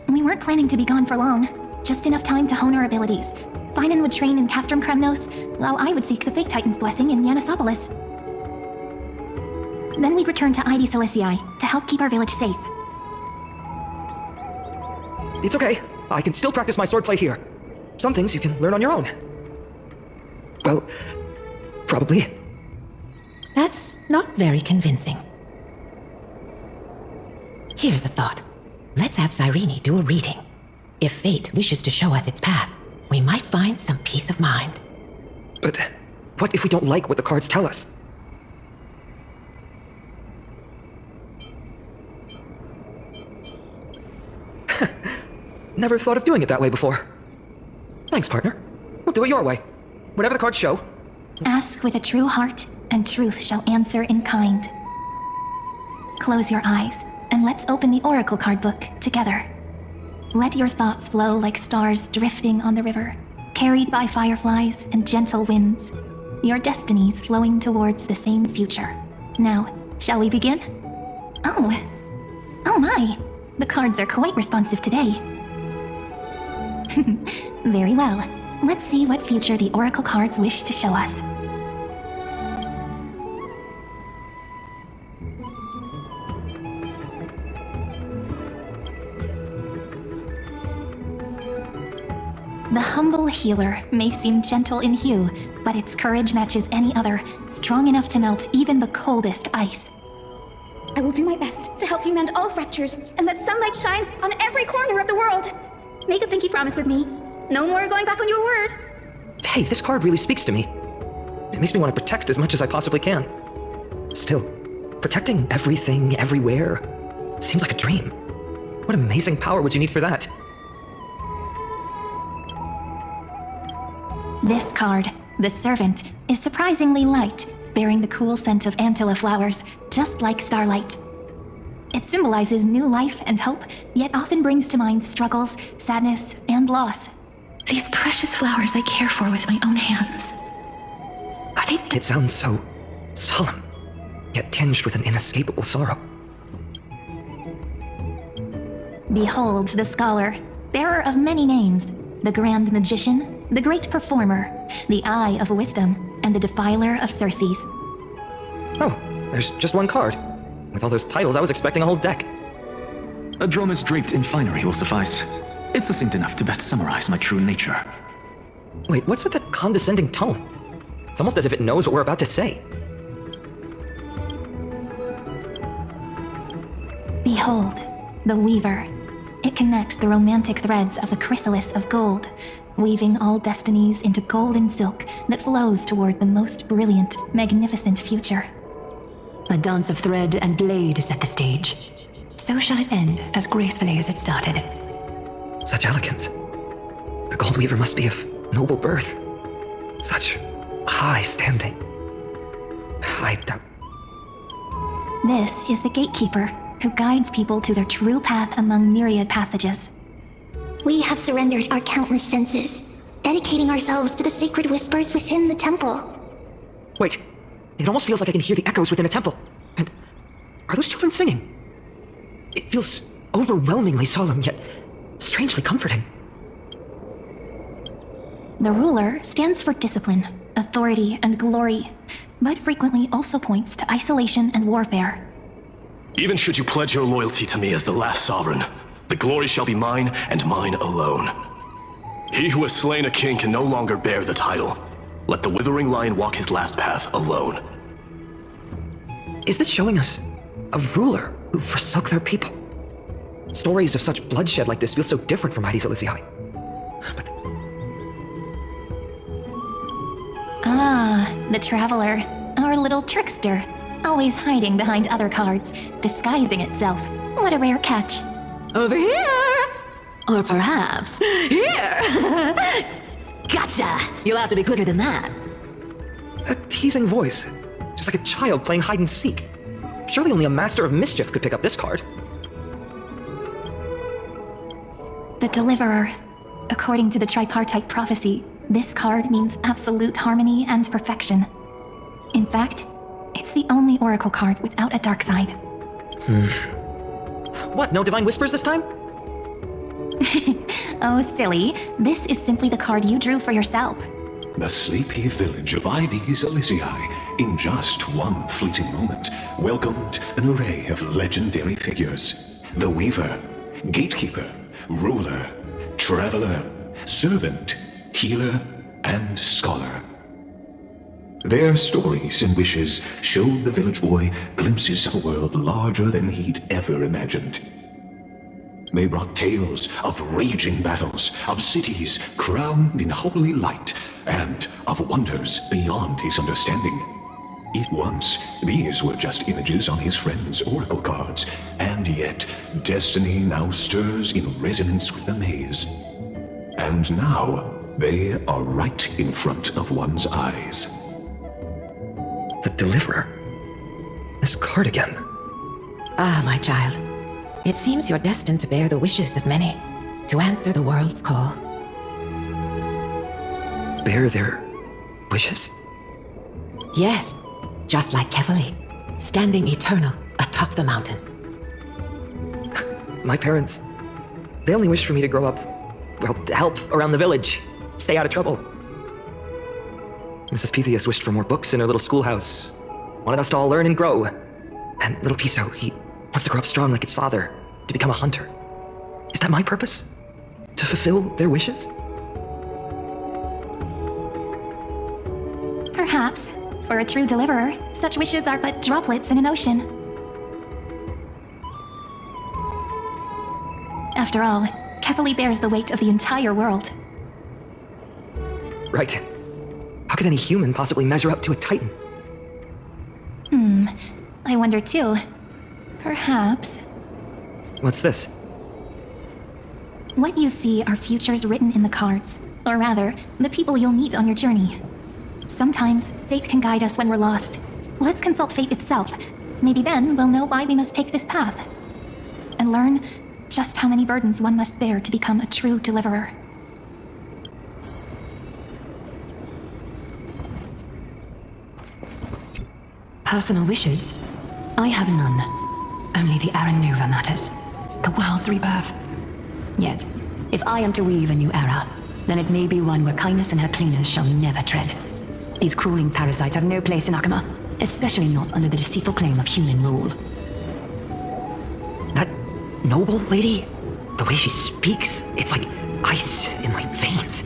We weren't planning to be gone for long. Just enough time to hone our abilities. Finan would train in Castrum Kremnos, while I would seek the Fig Titan's blessing in Yanisopolis. Then we'd return to Ides Elysiae to help keep our village safe. It's okay. I can still practice my swordplay here. Some things you can learn on your own. Well, probably. That's not very convincing. Here's a thought. Let's have Cyrene do a reading. If fate wishes to show us its path, we might find some peace of mind. But what if we don't like what the cards tell us? Never thought of doing it that way before. Thanks, partner. We'll do it your way. Whatever the cards show. Ask with a true heart, and truth shall answer in kind. Close your eyes, and let's open the oracle card book together. Let your thoughts flow like stars drifting on the river, carried by fireflies and gentle winds. Your destinies flowing towards the same future. Now, shall we begin? Oh my! The cards are quite responsive today. Very well. Let's see what future the oracle cards wish to show us. The humble healer may seem gentle in hue, but its courage matches any other, strong enough to melt even the coldest ice. I will do my best to help you mend all fractures and let sunlight shine on every corner of the world. Make a pinky promise with me. No more going back on your word. Hey, this card really speaks to me. It makes me want to protect as much as I possibly can. Still, protecting everything, everywhere, Seems like a dream. What amazing power would you need for that? This card, the Servant, is surprisingly light, bearing the cool scent of Antilla flowers, just like starlight. It symbolizes new life and hope, yet often brings to mind struggles, sadness, and loss. These precious flowers I care for with my own hands. Are they... It sounds so solemn, yet tinged with an inescapable sorrow. Behold the scholar, bearer of many names, the grand magician, the great performer, the eye of wisdom, and the defiler of Circes. Oh, there's just one card. With all those titles, I was expecting a whole deck. A drum is draped in finery will suffice. It's succinct enough to best summarize my true nature. Wait, what's with that condescending tone? It's almost as if it knows what we're about to say. Behold, the Weaver. It connects the romantic threads of the chrysalis of gold, weaving all destinies into golden silk that flows toward the most brilliant, magnificent future. A dance of thread and blade set the stage. So shall it end as gracefully as it started. Such elegance. The Gold Weaver must be of noble birth. Such high standing. I doubt... This is the Gatekeeper, who guides people to their true path among myriad passages. We have surrendered our countless senses, dedicating ourselves to the sacred whispers within the temple. Wait, it almost feels like I can hear the echoes within a temple. And are those children singing? It feels overwhelmingly solemn, yet strangely comforting. The ruler stands for discipline, authority, and glory, but frequently also points to isolation and warfare. Even should you pledge your loyalty to me as the last sovereign, the glory shall be mine and mine alone. He who has slain a king can no longer bear the title. Let the withering lion walk his last path alone. Is this showing us a ruler who forsook their people? Stories of such bloodshed like this feel so different from Mighty Zelizii. But... Ah, the Traveler, our little trickster, always hiding behind other cards, disguising itself. What a rare catch. Over here! Or perhaps, here! Gotcha! You'll have to be quicker than that. A teasing voice, just like a child playing hide and seek. Surely only a master of mischief could pick up this card. The Deliverer. According to the tripartite prophecy, this card means absolute harmony and perfection. In fact, it's the only oracle card without a dark side. What, no divine whispers this time? Oh, silly. This is simply the card you drew for yourself. The sleepy village of Mighty Zelizii, in just one fleeting moment, welcomed an array of legendary figures. The Weaver, Gatekeeper, Ruler, Traveler, Servant, Healer, and Scholar. Their stories and wishes showed the village boy glimpses of a world larger than he'd ever imagined. They brought tales of raging battles, of cities crowned in holy light, and of wonders beyond his understanding. At once, these were just images on his friend's oracle cards, and yet destiny now stirs in resonance with the maze. And now, they are right in front of one's eyes. The Deliverer. This card again. Ah, my child. It seems you're destined to bear the wishes of many, to answer the world's call. Bear their wishes? Yes, just like Kefali, standing eternal atop the mountain. My parents, they only wished for me to grow up, well, to help around the village, stay out of trouble. Mrs. Pythias wished for more books in her little schoolhouse, wanted us to all learn and grow. And little Piso, he wants to grow up strong like his father, to become a hunter. Is that my purpose? To fulfill their wishes? Perhaps. For a true deliverer, such wishes are but droplets in an ocean. After all, Kefali bears the weight of the entire world. Right. How could any human possibly measure up to a Titan? I wonder too. Perhaps... What's this? What you see are futures written in the cards. Or rather, the people you'll meet on your journey. Sometimes, fate can guide us when we're lost. Let's consult fate itself. Maybe then we'll know why we must take this path. And learn just how many burdens one must bear to become a true deliverer. Personal wishes? I have none. Only the era nuva matters. The world's rebirth. Yet, if I am to weave a new era, then it may be one where kindness and her cleaners shall never tread. These crawling parasites have no place in Akama, especially not under the deceitful claim of human rule. That noble lady? The way she speaks, it's like ice in my veins.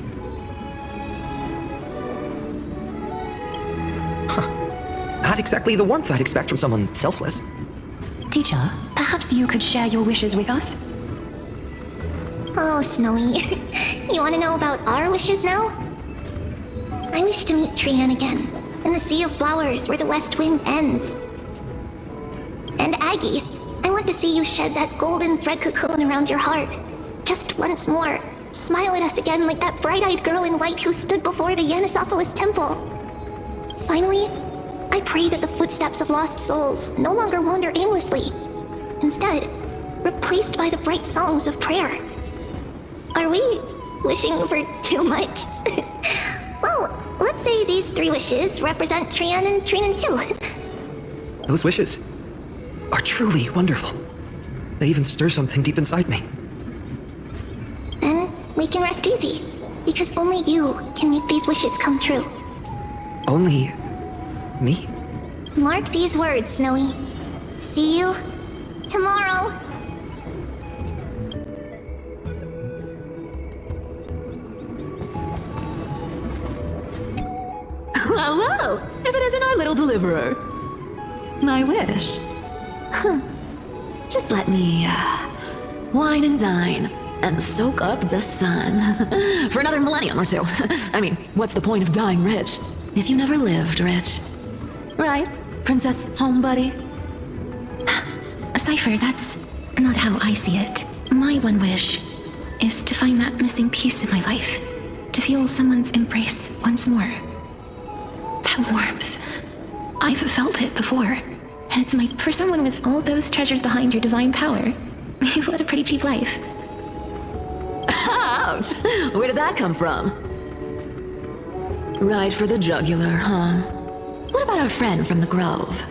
Not exactly the warmth I'd expect from someone selfless. Teacher, perhaps you could share your wishes with us? Oh, Snowy. You want to know about our wishes now? I wish to meet Trian again, in the Sea of Flowers where the West Wind ends. And Aggie, I want to see you shed that golden thread cocoon around your heart. Just once more. Smile at us again like that bright-eyed girl in white who stood before the Yanisopolis temple. Finally, I pray that the footsteps of lost souls no longer wander aimlessly. Instead, replaced by the bright songs of prayer. Are we wishing for too much? Well, let's say these 3 wishes represent Trian and Trinan too. Those wishes are truly wonderful. They even stir something deep inside me. Then we can rest easy, because only you can make these wishes come true. Only me? Mark these words, Snowy. See you tomorrow. Hello! If it isn't our little deliverer. My wish. Huh. Just let me, wine and dine, and soak up the sun. For another millennium or two. I mean, what's the point of dying rich, if you never lived rich? Right, Princess Homebuddy? Cypher, that's not how I see it. My one wish is to find that missing piece in my life. To feel someone's embrace once more. That warmth. I've felt it before. And it's for someone with all those treasures behind your divine power. You've led a pretty cheap life. Ouch! Where did that come from? Right for the jugular, huh? What about our friend from the Grove?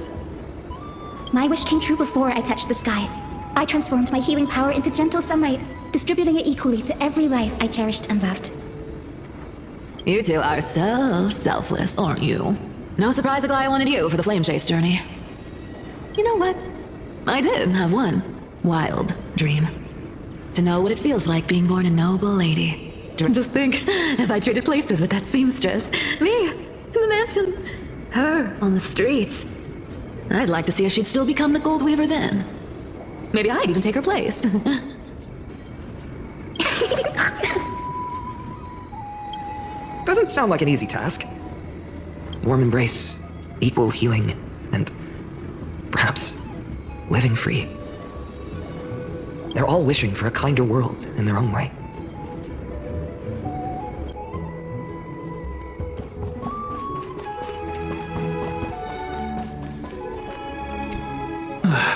My wish came true before I touched the sky. I transformed my healing power into gentle sunlight, distributing it equally to every life I cherished and loved. You two are so selfless, aren't you? No surprise Aglaya wanted you for the flame chase journey. You know what? I did have one wild dream. To know what it feels like being born a noble lady. Just think, if I traded places with that seamstress, me in the mansion, her on the streets. I'd like to see if she'd still become the gold weaver then. Maybe I'd even take her place. Doesn't sound like an easy task. Warm embrace, equal healing, and perhaps living free. They're all wishing for a kinder world in their own way.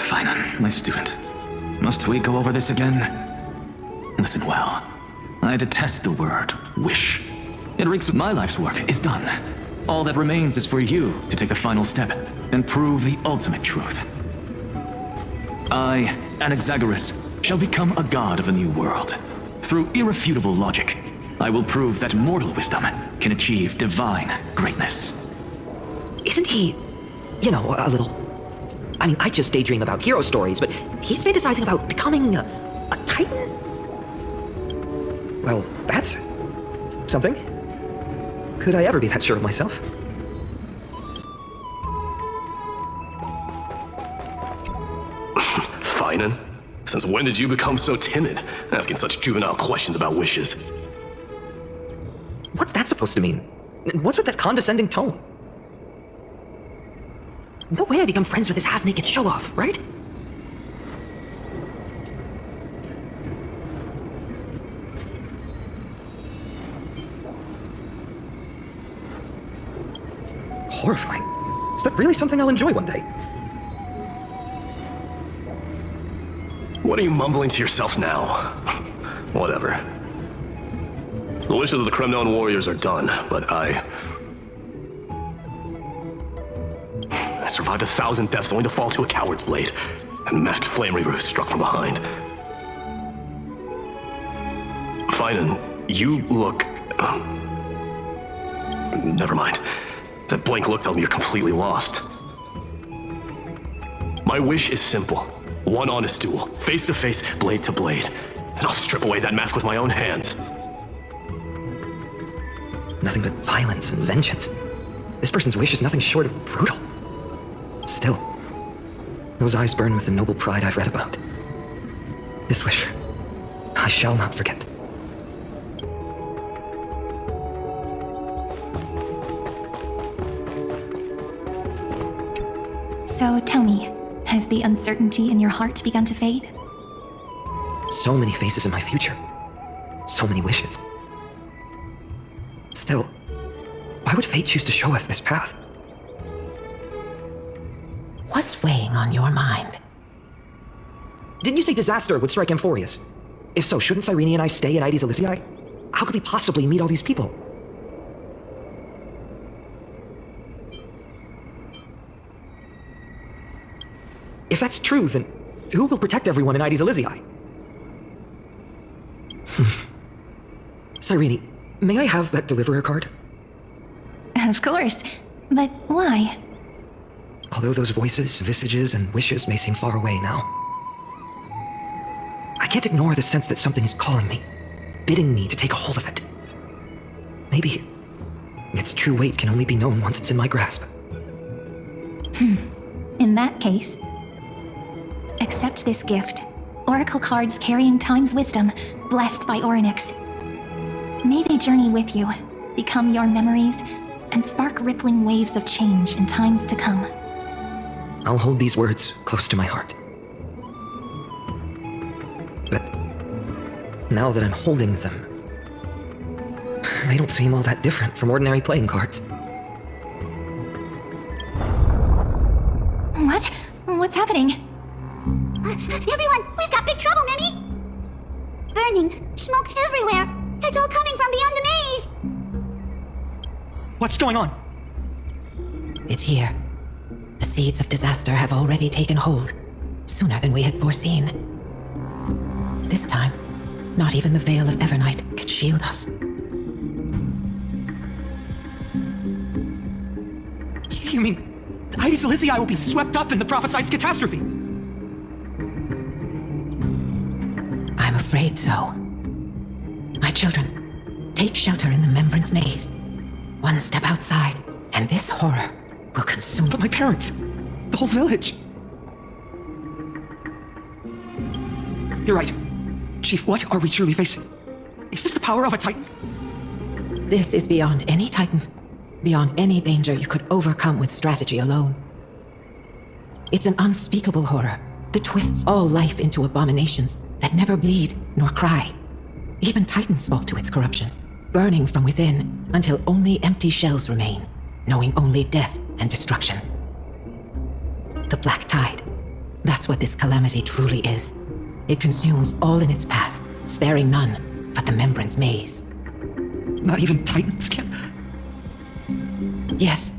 Fine, my student. Must we go over this again? Listen well. I detest the word wish. It reeks of my life's work is done. All that remains is for you to take the final step and prove the ultimate truth. I, Anaxagoras, shall become a god of the new world. Through irrefutable logic, I will prove that mortal wisdom can achieve divine greatness. Isn't he, a little... I mean, I just daydream about hero stories, but he's fantasizing about becoming a titan? Well, that's something. Could I ever be that sure of myself? Finan, since when did you become so timid, asking such juvenile questions about wishes? What's that supposed to mean? What's with that condescending tone? No way I become friends with this half-naked show-off, right? horrifying. Is that really something I'll enjoy one day? What are you mumbling to yourself now? Whatever. The wishes of the Kremnon warriors are done, but I survived 1,000 deaths only to fall to a coward's blade, and masked flame reavers struck from behind. Finan, you look... Never mind. That blank look tells me you're completely lost. My wish is simple. One honest duel, face to face, blade to blade. Then I'll strip away that mask with my own hands. Nothing but violence and vengeance. This person's wish is nothing short of brutal. Still, those eyes burn with the noble pride I've read about. This wish, I shall not forget. So tell me, has the uncertainty in your heart begun to fade? So many faces in my future. So many wishes. Still, why would fate choose to show us this path? What's weighing on your mind? Didn't you say disaster would strike Amphoreus? If so, shouldn't Cyrene and I stay at Ides Elysiae? How could we possibly meet all these people? If that's true, then who will protect everyone in Ides Elysiae? Cyrene, may I have that deliverer card? Of course. But why? Although those voices, visages, and wishes may seem far away now, I can't ignore the sense that something is calling me, bidding me to take a hold of it. Maybe its true weight can only be known once it's in my grasp. In that case, accept this gift. Oracle cards carrying time's wisdom, blessed by Orynyx. May they journey with you, become your memories, and spark rippling waves of change in times to come. I'll hold these words close to my heart. But now that I'm holding them, they don't seem all that different from ordinary playing cards. What? What's happening? Everyone, we've got big trouble, Mimi! Burning, smoke everywhere. It's all coming from beyond the maze. What's going on? It's here. The seeds of disaster have already taken hold, sooner than we had foreseen. This time, not even the Veil of Evernight could shield us. You mean Ides Elysiae will be swept up in the prophesied catastrophe? I'm afraid so. My children, take shelter in the Membrance Maze. One step outside, and this horror will consume... But my parents, the whole village. You're right. Chief, what are we truly facing? Is this the power of a Titan? This is beyond any Titan, beyond any danger you could overcome with strategy alone. It's an unspeakable horror that twists all life into abominations that never bleed nor cry. Even Titans fall to its corruption, burning from within until only empty shells remain, knowing only death and destruction. The Black Tide. That's what this calamity truly is. It consumes all in its path, sparing none but the Membrance Maze. Not even Titans can... Yes.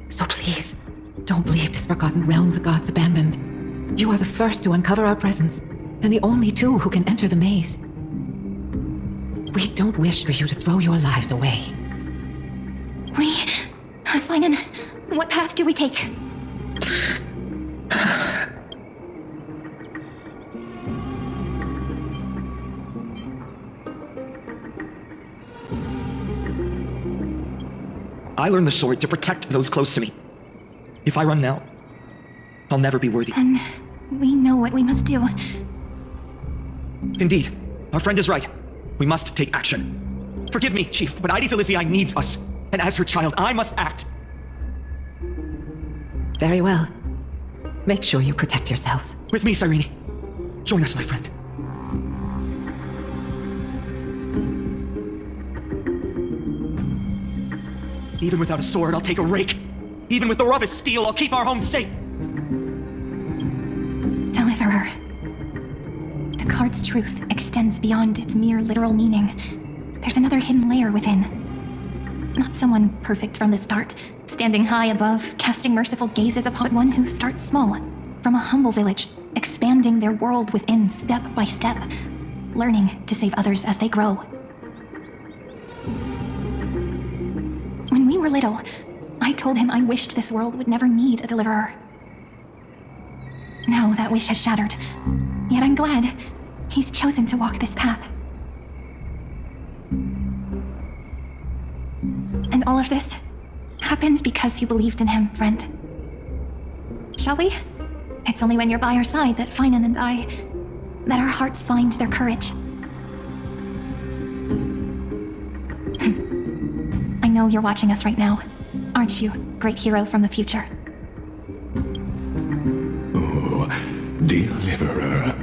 So please, don't leave this forgotten realm the gods abandoned. You are the first to uncover our presence, and the only two who can enter the maze. We don't wish for you to throw your lives away. Finan, what path do we take? I learned the sword to protect those close to me. If I run now, I'll never be worthy. Then we know what we must do. Indeed, our friend is right. We must take action. Forgive me, Chief, but Ides Elysiae needs us. And as her child, I must act. Very well. Make sure you protect yourselves. With me, Cyrene. Join us, my friend. Even without a sword, I'll take a rake. Even with the roughest steel, I'll keep our home safe. Deliverer. The card's truth extends beyond its mere literal meaning. There's another hidden layer within. Not someone perfect from the start, standing high above, casting merciful gazes upon one who starts small, from a humble village, expanding their world within step by step, learning to save others as they grow. When we were little, I told him I wished this world would never need a deliverer. Now that wish has shattered, yet I'm glad he's chosen to walk this path. And all of this happened because you believed in him, friend. Shall we? It's only when you're by our side that Finan and that our hearts find their courage. I know you're watching us right now, aren't you, great hero from the future? Oh, deliverer.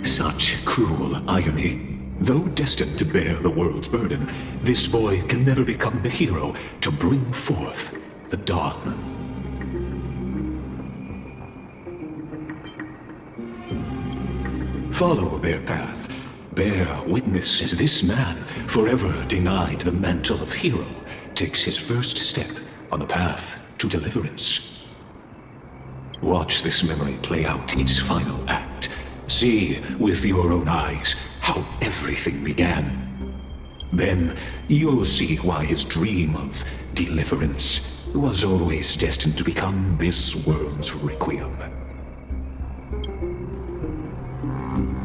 Such cruel irony. Though destined to bear the world's burden, this boy can never become the hero to bring forth the dawn. Follow their path. Bear witness as this man, forever denied the mantle of hero, takes his first step on the path to deliverance. Watch this memory play out its final act. See with your own eyes how everything began. Then you'll see why his dream of deliverance was always destined to become this world's requiem.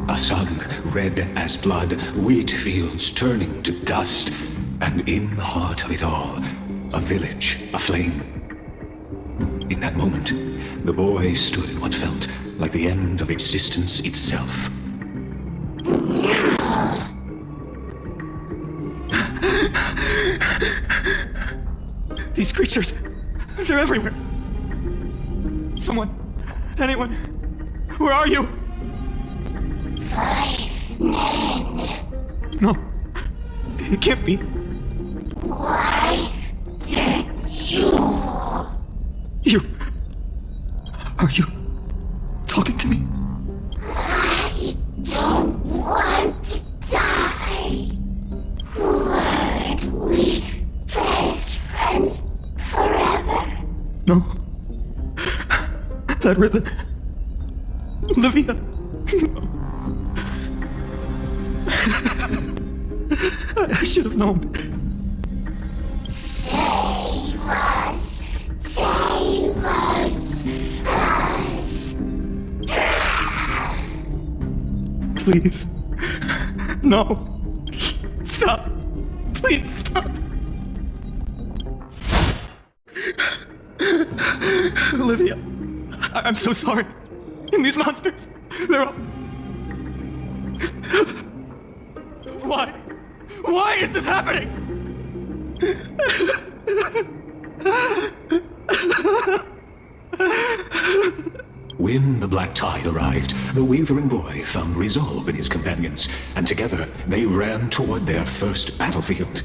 A sun red as blood, wheat fields turning to dust, and in the heart of it all, a village aflame. In that moment, the boy stood in what felt like the end of existence itself. These creatures, they're everywhere. Someone, anyone, where are you? No, it can't be. Why did you? Are you talking to me? I don't want to die. Weren't we best friends forever? No. That ribbon. Olivia. I should have known. Save us. Please. No. Stop. Please stop. Olivia, I'm so sorry. And these monsters, they're all... Why? Why is this happening? When the black tide arrived, the wavering boy found resolve in his companions, and together they ran toward their first battlefield.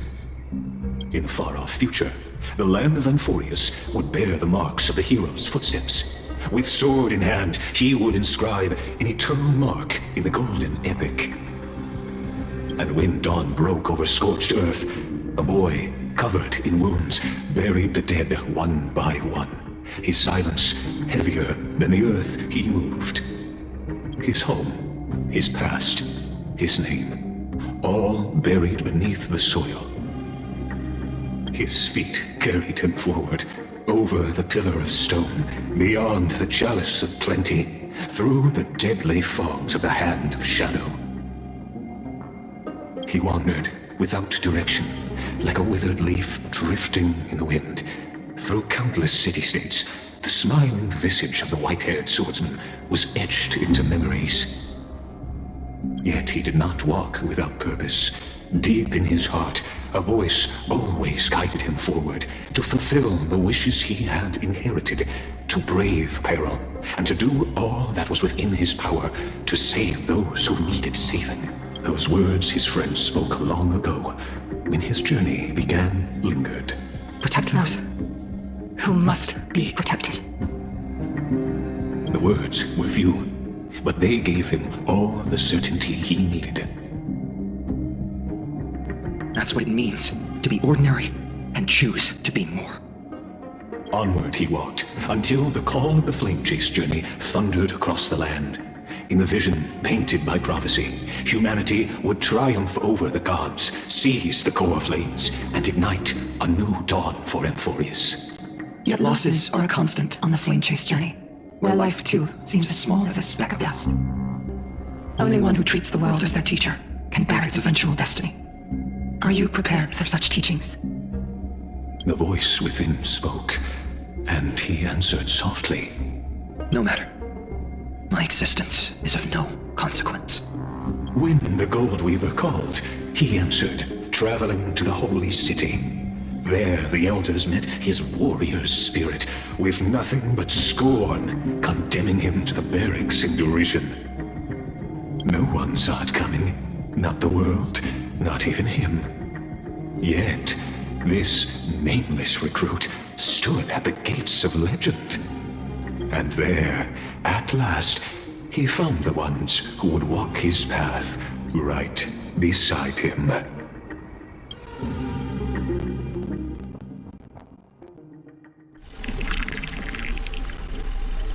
In the far-off future, the land of amphoreus would bear the marks of the hero's footsteps. With sword in hand, he would inscribe an eternal mark in the golden epic. And when dawn broke over scorched earth, a boy, covered in wounds, buried the dead one by one. His silence heavier than the earth he moved. His home, his past, his name, all buried beneath the soil. His feet carried him forward, over the pillar of stone, beyond the chalice of plenty, through the deadly fogs of the hand of shadow. He wandered without direction, like a withered leaf drifting in the wind. Through countless city-states, the smiling visage of the white-haired swordsman was etched into memories. Yet he did not walk without purpose. Deep in his heart, a voice always guided him forward to fulfill the wishes he had inherited, to brave peril, and to do all that was within his power to save those who needed saving. Those words his friends spoke long ago, when his journey began, lingered. Protect those who must be protected. The words were few, but they gave him all the certainty he needed. That's what it means to be ordinary and choose to be more. Onward he walked, until the call of the flame chase journey thundered across the land. In the vision painted by prophecy, humanity would triumph over the gods, seize the core flames, and ignite a new dawn for amphoreus. Yet losses are a constant on the flame chase journey, where life too seems as small as a speck of dust. Only one who treats the world as their teacher can bear its eventual destiny. Are you prepared for such teachings? The voice within spoke, and he answered softly. No matter. My existence is of no consequence. When the Gold Weaver called, he answered, traveling to the holy city. There the elders met his warrior's spirit, with nothing but scorn, condemning him to the barracks in derision. No one saw it coming, not the world, not even him. Yet, this nameless recruit stood at the gates of legend. And there, at last, he found the ones who would walk his path right beside him.